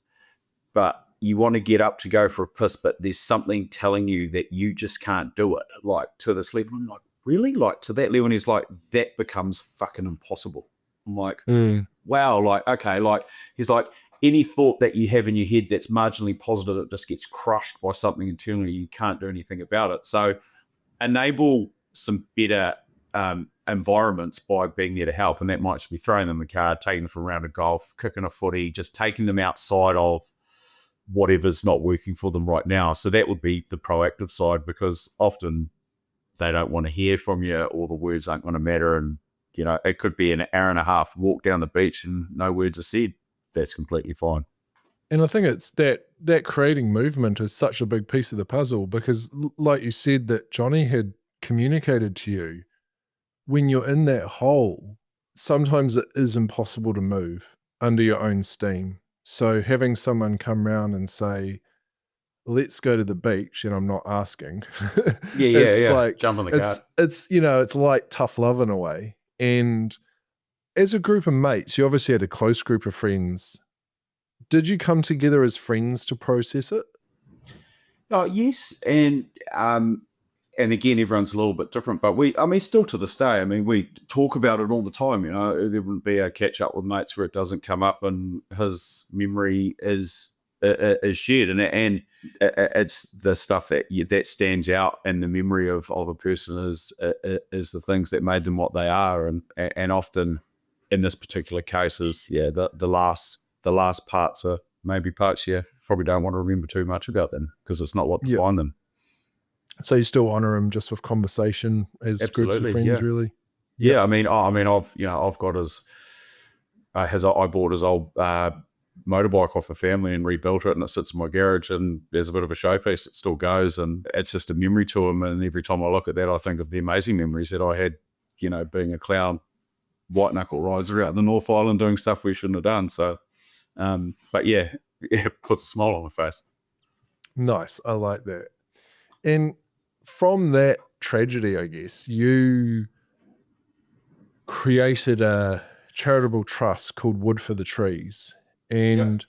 but you want to get up to go for a piss, but there's something telling you that you just can't do it, like, to this level. I'm like, really? Like, to that level? And he's like, that becomes fucking impossible. I'm like, wow, like, okay, like, he's like, any thought that you have in your head that's marginally positive, it just gets crushed by something internally. You can't do anything about it. So enable some better environments by being there to help. And that might just be throwing them in the car, taking them for a round of golf, kicking a footy, just taking them outside of whatever's not working for them right now. So that would be the proactive side, because often they don't want to hear from you, or the words aren't going to matter. And, it could be an hour and a half walk down the beach and no words are said. That's completely fine. And I think it's that creating movement is such a big piece of the puzzle because like you said that Johnny had communicated to you, when you're in that hole, sometimes it is impossible to move under your own steam. So having someone come round and say, let's go to the beach, and I'm not asking. It's like, jump on the cart. It's like tough love in a way. And as a group of mates, you obviously had a close group of friends. Did you come together as friends to process it? Oh, yes. And again, everyone's a little bit different, but still to this day, we talk about it all the time. There wouldn't be a catch up with mates where it doesn't come up, and his memory is shared, and it's the stuff that stands out in the memory of a person is the things that made them what they are, and often in this particular case is the last parts are maybe parts you probably don't want to remember too much about them because it's not what defined them. So you still honor him just with conversation as Absolutely, groups of friends, really? Yeah, I've got I bought his old motorbike off a family and rebuilt it, and it sits in my garage, and there's a bit of a showpiece. It still goes, and it's just a memory to him. And every time I look at that, I think of the amazing memories that I had, being a clown, white knuckle rides around the North Island doing stuff we shouldn't have done. So, but it puts a smile on my face. Nice, I like that. And from that tragedy, I guess, you created a charitable trust called Wood for the Trees. And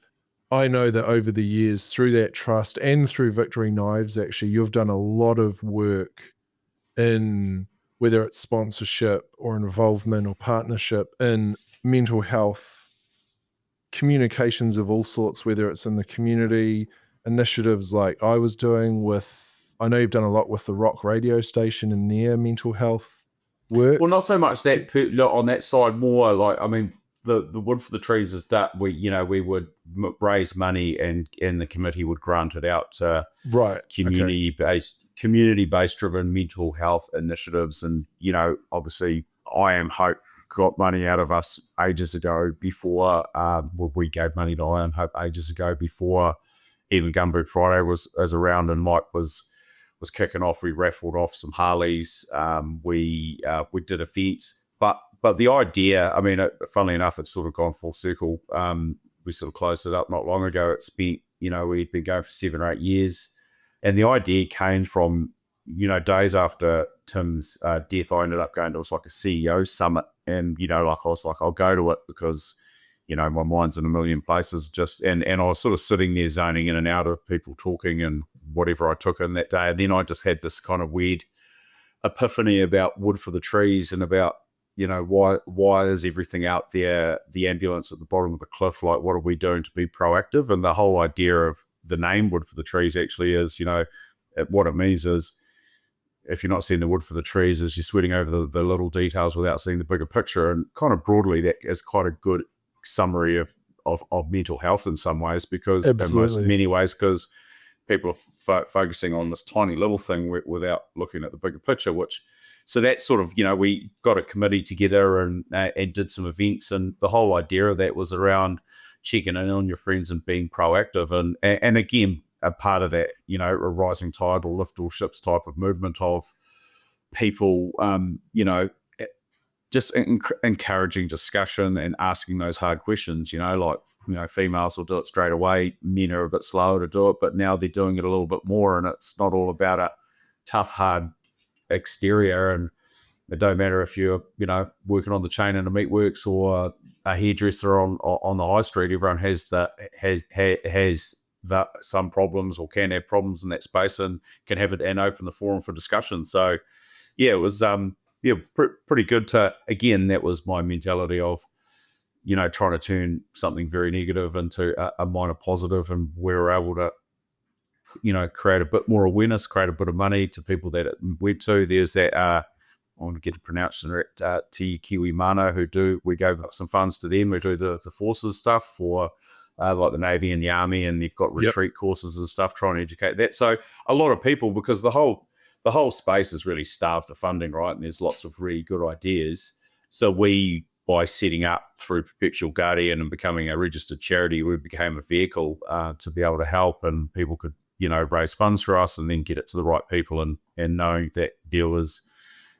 I know that over the years, through that trust and through Victory Knives, actually, you've done a lot of work in whether it's sponsorship or involvement or partnership in mental health, communications of all sorts, whether it's in the community, initiatives like I was doing I know you've done a lot with the Rock radio station and their mental health work. Well, not so much that on that side, more like, the Wood for the Trees is that we would raise money and the committee would grant it out to community-based driven mental health initiatives. And, obviously I Am Hope got money out of us ages ago before we gave money to I Am Hope ages ago before even Gumboot Friday was around and Mike was kicking off. We raffled off some Harleys. We did events, but the idea, funnily enough, it's sort of gone full circle. We sort of closed it up not long ago. It spent, we'd been going for 7 or 8 years, and the idea came from, days after Tim's death. I ended up going to, it was like a CEO summit, and I was like, I'll go to it because my mind's in a million places. And I was sort of sitting there zoning in and out of people talking and whatever I took in that day. And then I just had this kind of weird epiphany about Wood for the Trees and about, why is everything out there, the ambulance at the bottom of the cliff, like what are we doing to be proactive? And the whole idea of the name Wood for the Trees actually is, what it means is if you're not seeing the wood for the trees, is you're sweating over the little details without seeing the bigger picture. And kind of broadly, that is quite a good summary of mental health in some ways, because in many ways, because people are focusing on this tiny little thing without looking at the bigger picture. So that's sort of, we got a committee together and did some events, and the whole idea of that was around checking in on your friends and being proactive. And again, a part of that, a rising tide will lift all ships type of movement of people, just encouraging discussion and asking those hard questions, females will do it straight away. Men are a bit slower to do it, but now they're doing it a little bit more, and it's not all about a tough, hard exterior. And it don't matter if you're, working on the chain in a meatworks or a hairdresser on the high street. Everyone has some problems or can have problems in that space and can have it and open the forum for discussion. So it was pretty good to, again, that was my mentality of trying to turn something very negative into a minor positive, and we were able to create a bit more awareness, create a bit of money to people that it went to. There's that I want to get it pronounced correct, Te Kiwi Mana, we gave up some funds to them who do the forces stuff for like the Navy and the Army, and they've got retreat courses and stuff, trying to educate that. So a lot of people, because the whole space is really starved of funding, right? And there's lots of really good ideas. So we by setting up through Perpetual Guardian and becoming a registered charity, we became a vehicle to be able to help, and people could, raise funds for us and then get it to the right people, and knowing that there was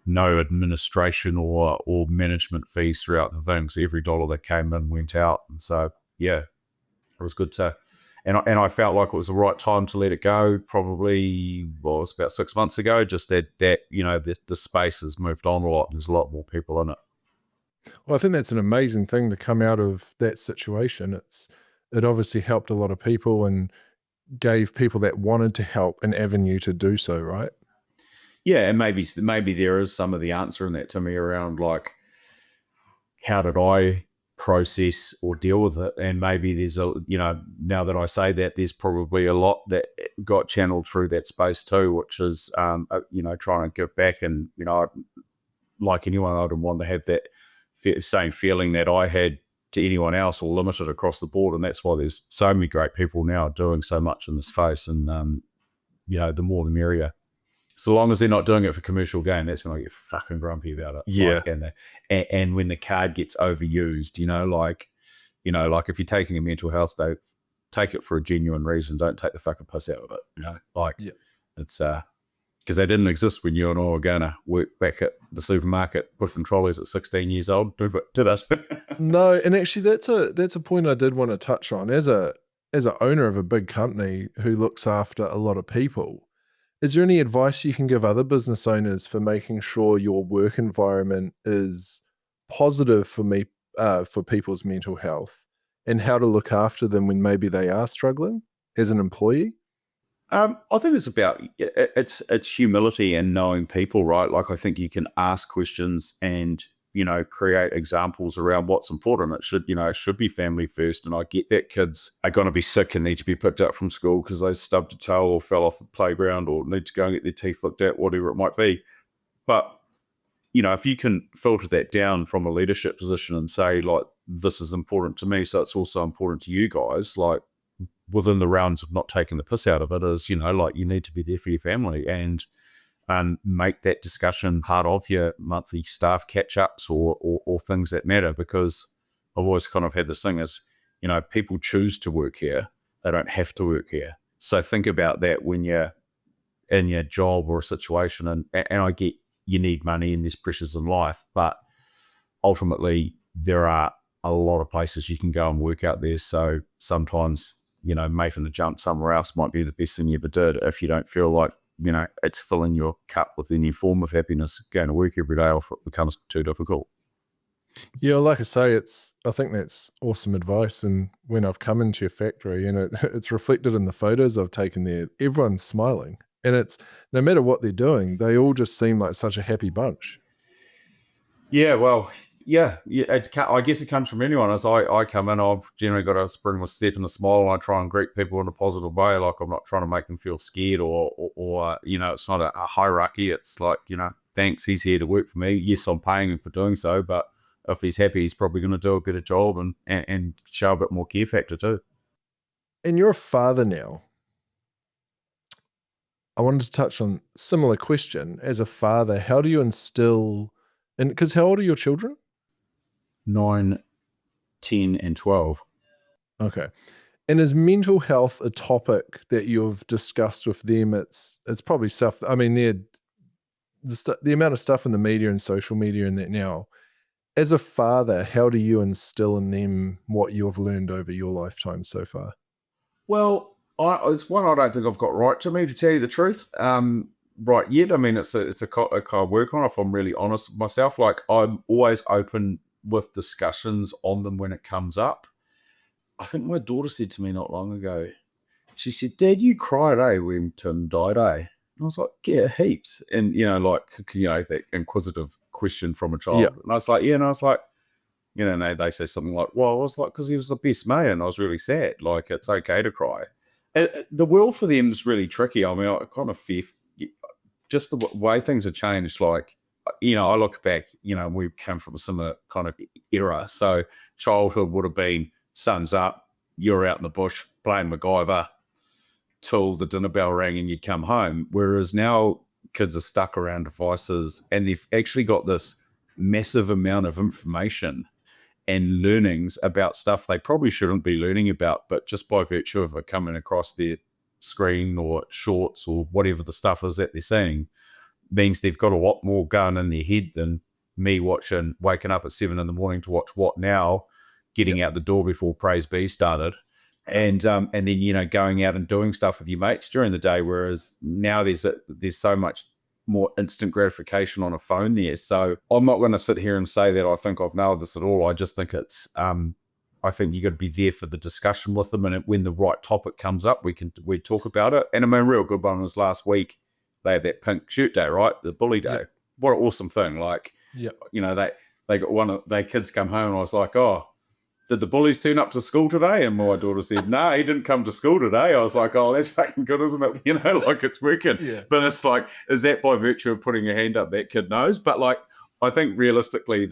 no administration or management fees throughout the thing. So every dollar that came in went out. And so, yeah, it was good to, and I felt like it was the right time to let it go. Probably, it was about 6 months ago, just that the space has moved on a lot. There's a lot more people in it. Well, I think that's an amazing thing to come out of that situation. It obviously helped a lot of people and gave people that wanted to help an avenue to do so, right? Yeah, and maybe there is some of the answer in that, Timmy, around like, how did I process or deal with it? And maybe there's now that I say that, there's probably a lot that got channeled through that space too, which is trying to give back. And like anyone, I didn't want to have that same feeling that I had to anyone else, or limited across the board. And that's why there's so many great people now doing so much in this space. And the more the merrier. So long as they're not doing it for commercial gain, that's when I get fucking grumpy about it. Yeah. And when the card gets overused, like if you're taking a mental health day, take it for a genuine reason. Don't take the fucking piss out of it. It's because they didn't exist when you and I were going to work back at the supermarket pushing trolleys at 16 years old. Did us? No, and actually that's a point I did want to touch on. As a owner of a big company who looks after a lot of people, is there any advice you can give other business owners for making sure your work environment is positive for people's mental health, and how to look after them when maybe they are struggling as an employee? I think it's about it's humility and knowing people, right? Like, I think you can ask questions and create examples around what's important. It should be family first. And I get that kids are going to be sick and need to be picked up from school because they stubbed a toe or fell off the playground or need to go and get their teeth looked at, whatever it might be. But if you can filter that down from a leadership position and say, like, this is important to me, so it's also important to you guys, like, within the rounds of not taking the piss out of it, is, you need to be there for your family and make that discussion part of your monthly staff catch-ups or things that matter. Because I've always kind of had this thing is, people choose to work here. They don't have to work here. So think about that when you're in your job or a situation. And I get you need money and there's pressures in life, but ultimately there are a lot of places you can go and work out there. So sometimes, making a jump somewhere else might be the best thing you ever did if you don't feel like, it's filling your cup with any form of happiness going to work every day, or if it becomes too difficult. Yeah, like I say, I think that's awesome advice. And when I've come into your factory and it's reflected in the photos I've taken there, everyone's smiling. And it's, no matter what they're doing, they all just seem like such a happy bunch. Yeah, well, yeah. I guess it comes from anyone. As I come in, I've generally got a springless step and a smile, and I try and greet people in a positive way. Like, I'm not trying to make them feel scared or it's not a hierarchy. It's like, thanks, he's here to work for me. Yes, I'm paying him for doing so, but if he's happy, he's probably going to do a better job and show a bit more care factor too. And you're a father now. I wanted to touch on a similar question. As a father, how do you instill, and because how old are your children? 9, 10, and 12. Okay. And is mental health a topic that you've discussed with them? It's probably stuff, I mean, the amount of stuff in the media and social media and that now. As a father, how do you instill in them what you have learned over your lifetime so far? Well, it's one I don't think I've got right to me, to tell you the truth. Right yet. I mean, it's a kind of work on, if I'm really honest with myself. Like, I'm always open with discussions on them when it comes up. I think my daughter said to me not long ago, she said, "Dad, you cried, when Tim died, And I was like, yeah, heaps. And, that inquisitive question from a child. Yeah. And I was like, yeah. And I was like, they say something like, well, I was like, because he was the best mate and I was really sad. Like, it's okay to cry. The world for them is really tricky. I mean, I kind of fear just the way things have changed. Like, I look back, we came from a similar kind of era. So childhood would have been sun's up, you're out in the bush playing MacGyver till the dinner bell rang and you'd come home. Whereas now kids are stuck around devices and they've actually got this massive amount of information and learnings about stuff they probably shouldn't be learning about, but just by virtue of it coming across their screen or shorts or whatever the stuff is that they're seeing, means they've got a lot more going in their head than me waking up at 7 a.m. to watch What Now, getting out the door before Praise Be started, and then, you know, going out and doing stuff with your mates during the day. Whereas now there's so much more instant gratification on a phone there. So I'm not going to sit here and say that I think I've nailed this at all. I just think it's I think you got to be there for the discussion with them, and when the right topic comes up, we talk about it. And I mean, a real good one was last week. They had that pink shirt day, right? The bully day. Yep. What an awesome thing! Like, you know, they got one of their kids come home, and I was like, oh, did the bullies turn up to school today? And my daughter said, no, he didn't come to school today. I was like, oh, that's fucking good, isn't it? You know, like, it's working. Yeah. But it's like, is that by virtue of putting your hand up that kid knows? But like, I think realistically,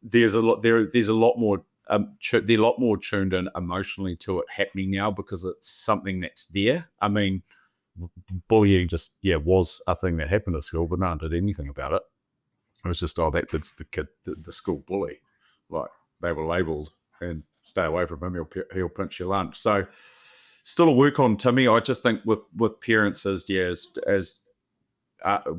there's a lot more. They're a lot more tuned in emotionally to it happening now because it's something that's there. I mean, bullying just was a thing that happened at school, but no one did anything about it. It was just, that's the kid, the school bully. Like, they were labelled, and stay away from him. He'll pinch your lunch. So, still a work on Timmy. I just think with parents as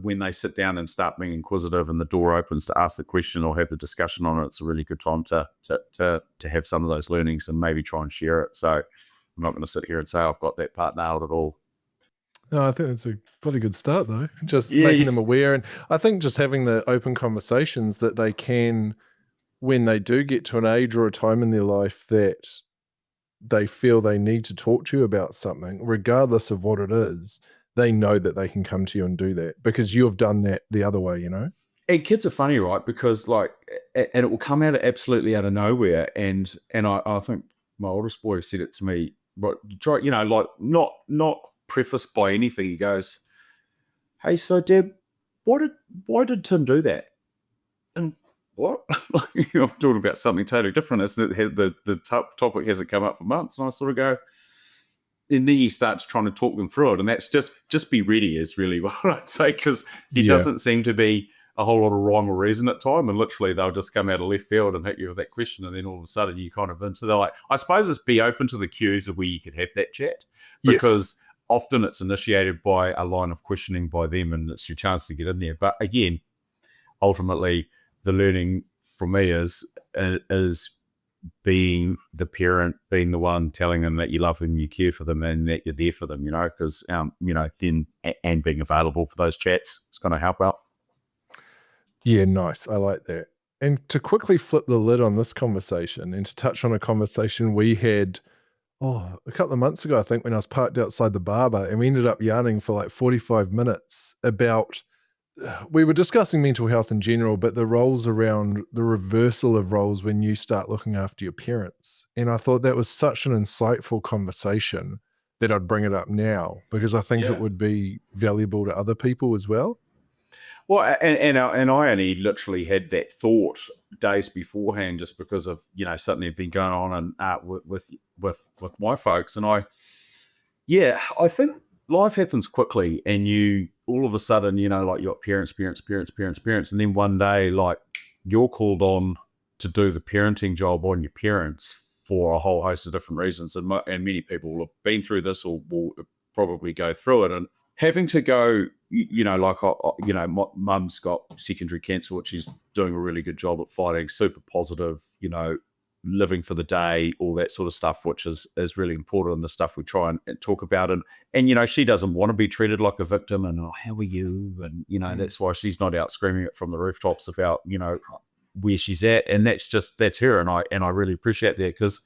when they sit down and start being inquisitive, and the door opens to ask the question or have the discussion on it, it's a really good time to have some of those learnings and maybe try and share it. So, I'm not going to sit here and say I've got that part nailed at all. No, I think that's a pretty good start, though. Just making them aware. And I think just having the open conversations that they can, when they do get to an age or a time in their life that they feel they need to talk to you about something, regardless of what it is, they know that they can come to you and do that because you have done that the other way, you know? And kids are funny, right? Because like, and it will come absolutely out of nowhere. And I think my oldest boy said it to me, but try, you know, like not prefaced by anything. He goes, hey, so Deb, why did Tim do that? And what? I'm talking about something totally different. The topic hasn't come up for months. And I sort of go, and then you start trying to talk them through it. And that's just be ready is really what I'd say, because there doesn't seem to be a whole lot of rhyme or reason at time. And literally they'll just come out of left field and hit you with that question. And then all of a sudden you kind of, so they're like, I suppose it's be open to the cues of where you could have that chat, because often it's initiated by a line of questioning by them and it's your chance to get in there. But again, ultimately the learning for me is being the parent, being the one telling them that you love them, you care for them, and that you're there for them, you know, because, you know, then, and being available for those chats, it's going to help out. Yeah, nice. I like that. And to quickly flip the lid on this conversation and to touch on a conversation we had, a couple of months ago, I think, when I was parked outside the barber, and we ended up yarning for like 45 minutes about, we were discussing mental health in general, but the roles around the reversal of roles when you start looking after your parents. And I thought that was such an insightful conversation that I'd bring it up now, because I think it would be valuable to other people as well. Well, and I only literally had that thought days beforehand, just because of, you know, something had been going on and with my folks. And I think life happens quickly, and you all of a sudden, you know, like, your parents, and then one day, like, you're called on to do the parenting job on your parents for a whole host of different reasons. And many people will have been through this or will probably go through it, and having to go, you know, like, you know, my mum's got secondary cancer, which she's doing a really good job at fighting, super positive, you know, living for the day, all that sort of stuff, which is really important, and the stuff we try and talk about. And, you know, she doesn't want to be treated like a victim, and, oh, how are you? And, you know, that's why she's not out screaming it from the rooftops about, you know, where she's at. And that's her. And I really appreciate that, because,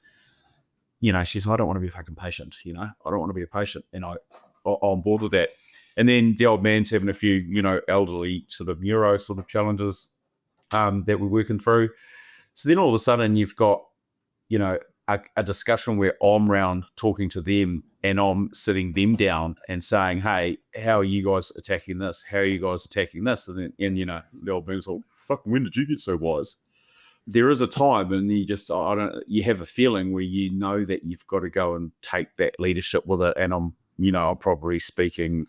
you know, she's, I don't want to be a fucking patient, you know, I don't want to be a patient. And I'm on board with that. And then the old man's having a few, you know, elderly sort of neuro sort of challenges that we're working through. So then all of a sudden you've got, you know, a discussion where I'm around talking to them, and I'm sitting them down and saying, hey, how are you guys attacking this? How are you guys attacking this? And you know, the old man's like, fucking, when did you get so wise? There is a time, and you have a feeling where you know that you've got to go and take that leadership with it. And I'm probably speaking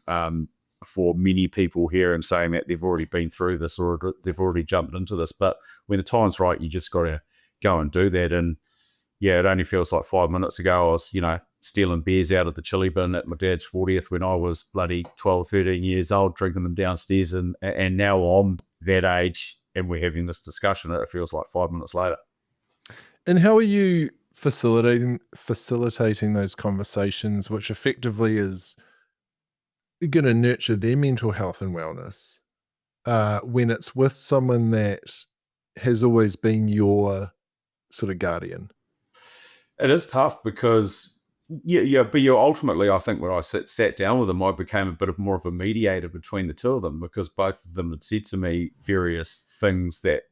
for many people here and saying that they've already been through this or they've already jumped into this. But when the time's right, you just got to go and do that. And yeah, it only feels like 5 minutes ago I was, stealing beers out of the chili bin at my dad's 40th when I was bloody 12, 13 years old, drinking them downstairs. And now I'm that age and we're having this discussion. It feels like 5 minutes later. And how are you facilitating those conversations, which effectively is going to nurture their mental health and wellness, when it's with someone that has always been your sort of guardian? It is tough because, but you're ultimately, I think when I sat down with them, I became a bit more of a mediator between the two of them, because both of them had said to me various things that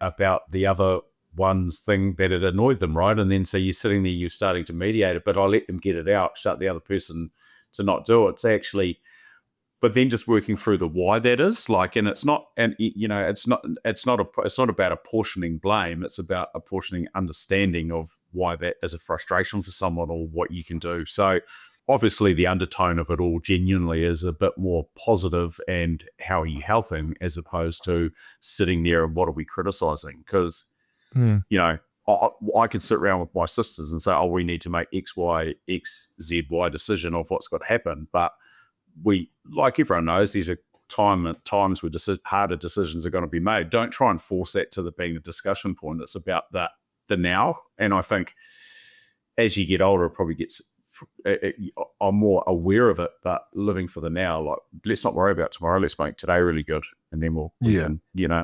about the other one's thing that had annoyed them, right? And then so you're sitting there, you're starting to mediate it, but I let them get it out, shut the other person to not do it. It's actually, but then just working through the why that is, and it's not, and it's not about apportioning blame. It's about apportioning understanding of why that is a frustration for someone or what you can do. So obviously the undertone of it all genuinely is a bit more positive and how are you helping, as opposed to sitting there and what are we criticizing? Because, I can sit around with my sisters and say, oh, we need to make X, Y, decision of what's got to happen. But we, like everyone knows, there's a times where harder decisions are going to be made. Don't try and force that to being the discussion point. It's about the now. And I think as you get older, it probably gets, I'm more aware of it, but living for the now, like, let's not worry about tomorrow. Let's make today really good. And then we can,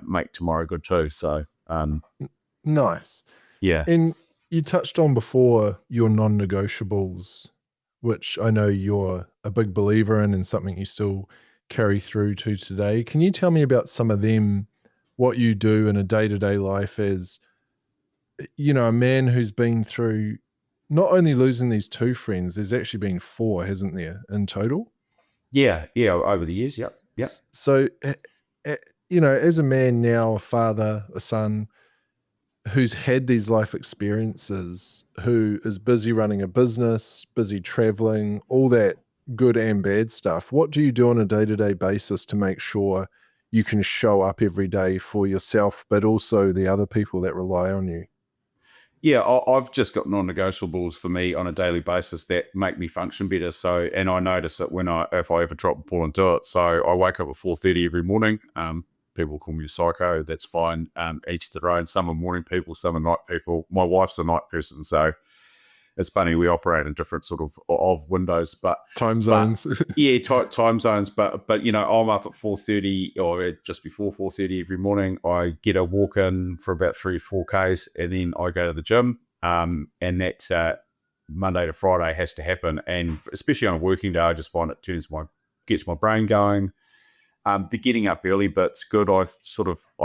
make tomorrow good too. So, nice. Yeah. And you touched on before your non-negotiables, which I know you're a big believer in and something you still carry through to today. Can you tell me about some of them, what you do in a day-to-day life as, a man who's been through not only losing these two friends, there's actually been 4, hasn't there, in total? Yeah, over the years, yep. So, as a man now, a father, a son, who's had these life experiences, who is busy running a business, busy traveling, all that good and bad stuff, what do you do on a day-to-day basis to make sure you can show up every day for yourself, but also the other people that rely on you? Yeah, I've just got non-negotiables for me on a daily basis that make me function better. So, and I notice it if I ever drop the ball and do it. So I wake up at 4:30 every morning. People call me a psycho. That's fine. Each to their own. Some are morning people, some are night people. My wife's a night person, so it's funny. We operate in different sort of windows, but time zones. Time zones. But I'm up at 4:30 or just before 4:30 every morning. I get a walk in for about 3 or 4 Ks, and then I go to the gym. And that's Monday to Friday has to happen. And especially on a working day, I just find it gets my brain going. The getting up early bit's good. I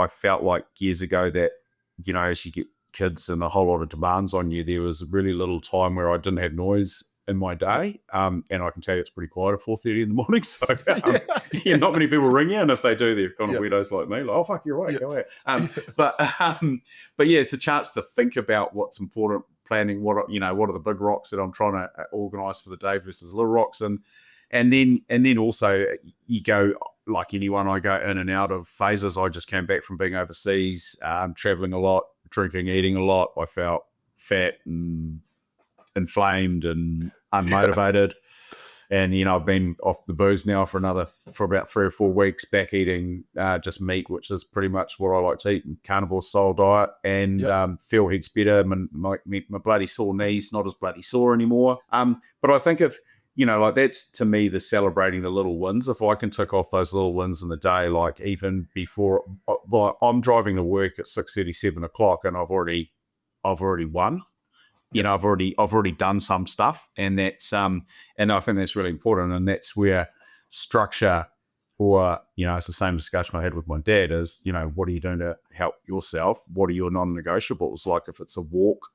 felt like years ago that, as you get kids and a whole lot of demands on you, there was really little time where I didn't have noise in my day. And I can tell you it's pretty quiet at 4:30 in the morning. So not many people ring you. And if they do, they're kind of weirdos like me. Like, oh, fuck, you're right. Go ahead. But yeah, it's a chance to think about what's important, planning what are the big rocks that I'm trying to organize for the day versus little rocks. And then also you go, like anyone, I go in and out of phases. I just came back from being overseas, traveling a lot, drinking, eating a lot. I felt fat and inflamed and unmotivated. And, I've been off the booze now for about 3 or 4 weeks, back eating just meat, which is pretty much what I like to eat, carnivore style diet, and feel heaps better. My bloody sore knees, not as bloody sore anymore. But I think if, that's to me the celebrating the little wins. If I can tick off those little wins in the day, like even before, I'm driving to work at 6:30, 7 o'clock, and I've already won. I've already done some stuff, and that's and I think that's really important. And that's where structure, or it's the same discussion I had with my dad. Is what are you doing to help yourself? What are your non-negotiables? Like if it's a walk,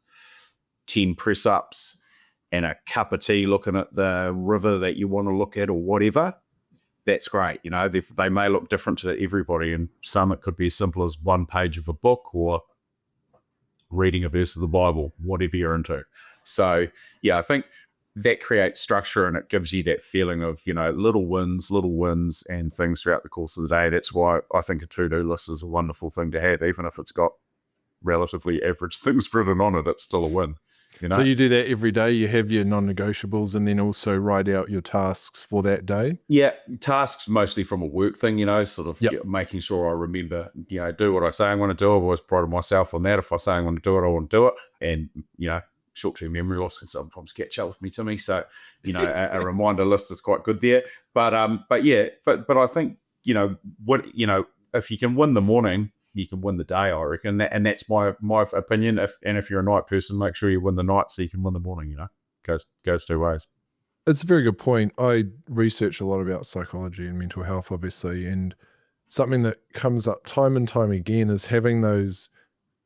10 press ups, and a cup of tea looking at the river that you want to look at or whatever, that's great. They may look different to everybody, and some it could be as simple as 1 page of a book or reading a verse of the Bible, whatever you're into. So, I think that creates structure, and it gives you that feeling of, little wins and things throughout the course of the day. That's why I think a to-do list is a wonderful thing to have, even if it's got relatively average things written on it, it's still a win. You know? So you do that every day. You have your non-negotiables, and then also write out your tasks for that day. Yeah, tasks mostly from a work thing, sort of Yep. making sure I remember, do what I say I'm going to do. I've always prided myself on that. If I say I'm going to do it, I want to do it. And, short-term memory loss can sometimes catch up with me, Timmy. So, a reminder list is quite good there. But I think, if you can win the morning, you can win the day, I reckon. And that's my opinion. If you're a night person, make sure you win the night so you can win the morning, Goes two ways. It's a very good point. I research a lot about psychology and mental health, obviously, and something that comes up time and time again is having those,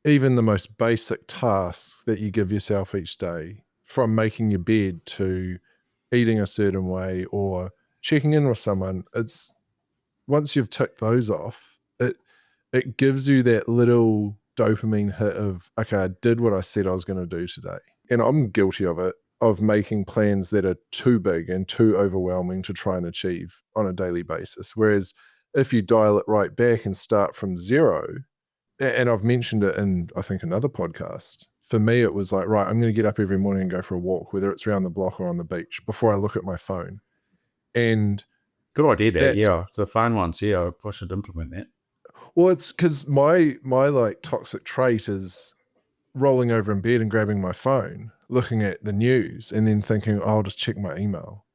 even the most basic tasks that you give yourself each day, from making your bed to eating a certain way or checking in with someone. It's once you've ticked those off, it gives you that little dopamine hit of, okay, I did what I said I was going to do today. And I'm guilty of it, of making plans that are too big and too overwhelming to try and achieve on a daily basis. Whereas if you dial it right back and start from zero, and I've mentioned it in, I think, another podcast, for me, it was like, right, I'm going to get up every morning and go for a walk, whether it's around the block or on the beach, before I look at my phone. And good idea there. Yeah, it's the phone ones. Yeah, I should implement that. Well, it's because my like toxic trait is rolling over in bed and grabbing my phone, looking at the news, and then thinking, oh, I'll just check my email.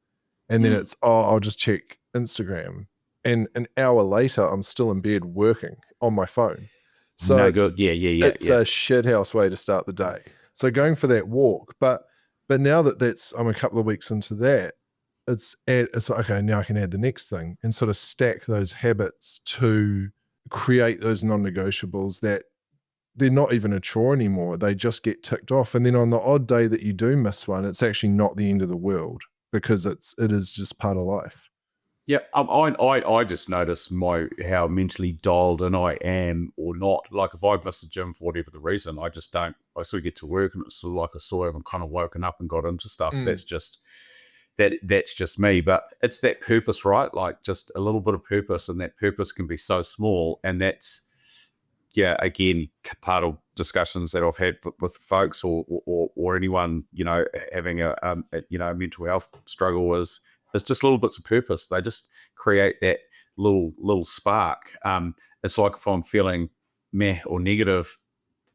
And then it's, I'll just check Instagram. And an hour later, I'm still in bed working on my phone. So no good. Yeah. It's a shithouse way to start the day. So going for that walk, but now that I'm a couple of weeks into that, it's like, okay, now I can add the next thing and sort of stack those habits to create those non-negotiables that they're not even a chore anymore. They just get ticked off. And then on the odd day that you do miss one, it's actually not the end of the world, because it is just part of life. Yeah, I just notice how mentally dialed in I am or not. Like if I miss the gym for whatever the reason, I just don't. I sort of get to work and it's sort of like I saw I'm kind of woken up and got into stuff. That's just me. But it's that purpose, right? Like just a little bit of purpose, and that purpose can be so small. And that's, again, part of discussions that I've had with folks or anyone, having a mental health struggle is just little bits of purpose. They just create that little spark. It's like if I'm feeling meh or negative,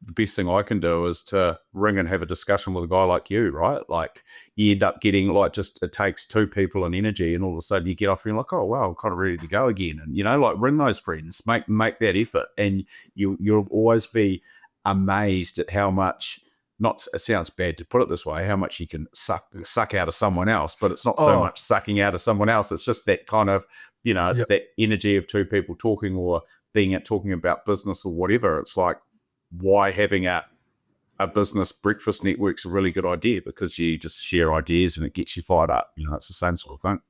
the best thing I can do is to ring and have a discussion with a guy like you, right? Like you end up getting it takes two people and energy, and all of a sudden you get off and you're like, oh wow, I'm kind of ready to go again. And ring those friends, make that effort, and you'll always be amazed at how much. It sounds bad to put it this way, how much you can suck out of someone else, but it's not so much sucking out of someone else. It's just that kind of, it's that energy of two people talking or talking about business or whatever. It's like, why having a business breakfast network's a really good idea, because you just share ideas and it gets you fired up. It's the same sort of thing.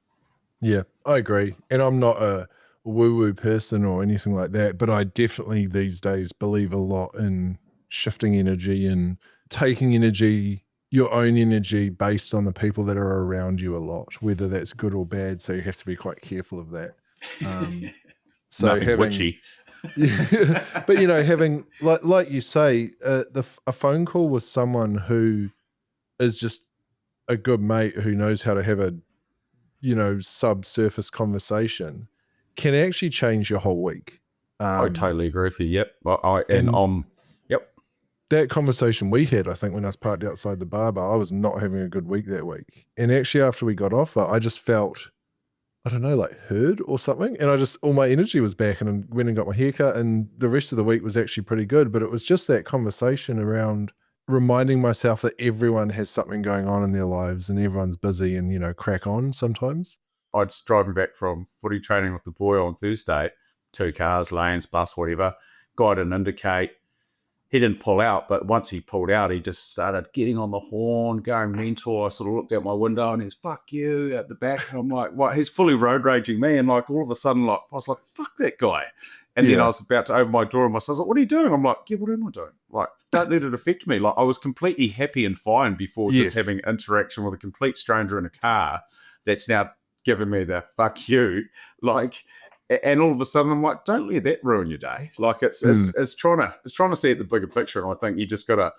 Yeah, I agree. And I'm not a woo-woo person or anything like that, but I definitely these days believe a lot in shifting energy and taking your own energy based on the people that are around you a lot, whether that's good or bad. So you have to be quite careful of that. So having witchy. Yeah, but having like you say, a phone call with someone who is just a good mate who knows how to have a subsurface conversation can actually change your whole week. I totally agree with you. Yep. Yep. That conversation we had, I think, when I was parked outside the barber, I was not having a good week that week. And actually, after we got off, I just felt, I don't know, like heard or something. And all my energy was back, and I went and got my haircut, and the rest of the week was actually pretty good. But it was just that conversation around reminding myself that everyone has something going on in their lives and everyone's busy, and, crack on sometimes. I was driving back from footy training with the boy on Thursday, 2 cars, lanes, bus, whatever. Guy didn't indicate. He didn't pull out, but once he pulled out, he just started getting on the horn, going mentor. I sort of looked out my window and he's, fuck you, at the back. And I'm like, what? He's fully road raging me. And like all of a sudden, I was like, fuck that guy. And then I was about to open my door and my son's like, what are you doing? I'm like, yeah, what am I doing? Like, don't let it affect me. Like, I was completely happy and fine before just having interaction with a complete stranger in a car that's now giving me the fuck you. Like, And all of a sudden, I'm like, don't let that ruin your day. Like it's trying to see the bigger picture. And I think you just got to,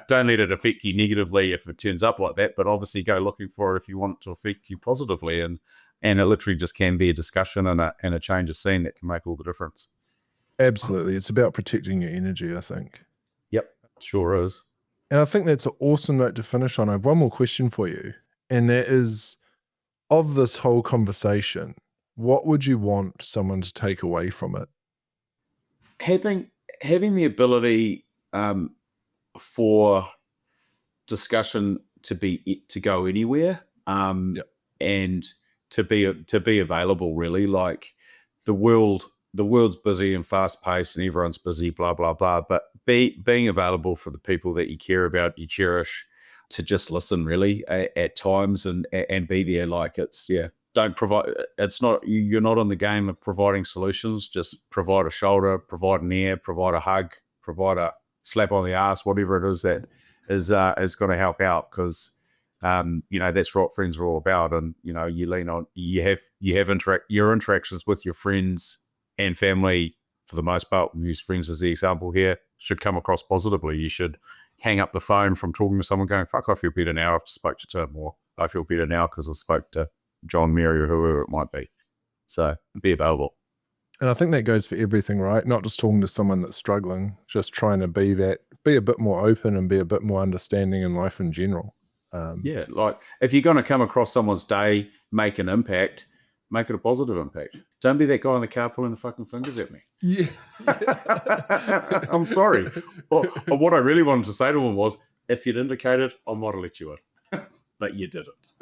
don't let it affect you negatively if it turns up like that. But obviously, go looking for it if you want it to affect you positively. And it literally just can be a discussion and a change of scene that can make all the difference. Absolutely, it's about protecting your energy, I think. Yep, sure is. And I think that's an awesome note to finish on. I have one more question for you, and that is, of this whole conversation, what would you want someone to take away from it? Having the ability for discussion to go anywhere, and to be available. Really, like the world's busy and fast paced, and everyone's busy, blah blah blah. But being available for the people that you care about, you cherish, to just listen really at times and be there. Like don't provide. It's not, you're not in the game of providing solutions. Just provide a shoulder, provide an ear, provide a hug, provide a slap on the ass, whatever it is that is going to help out. Because that's what friends are all about. And you lean on, you have your interactions with your friends and family, for the most part. We use friends as the example here, should come across positively. You should hang up the phone from talking to someone going, fuck, I feel better now, I've spoke to Tim, or I feel better now because I spoke to John, Mary, or whoever it might be. So be available. And I think that goes for everything, right? Not just talking to someone that's struggling, just trying to be a bit more open and be a bit more understanding in life in general. Like if you're going to come across someone's day, make an impact, make it a positive impact. Don't be that guy in the car pulling the fucking fingers at me. Yeah. I'm sorry. Or what I really wanted to say to him was, if you'd indicated, I might have let you in. But you didn't.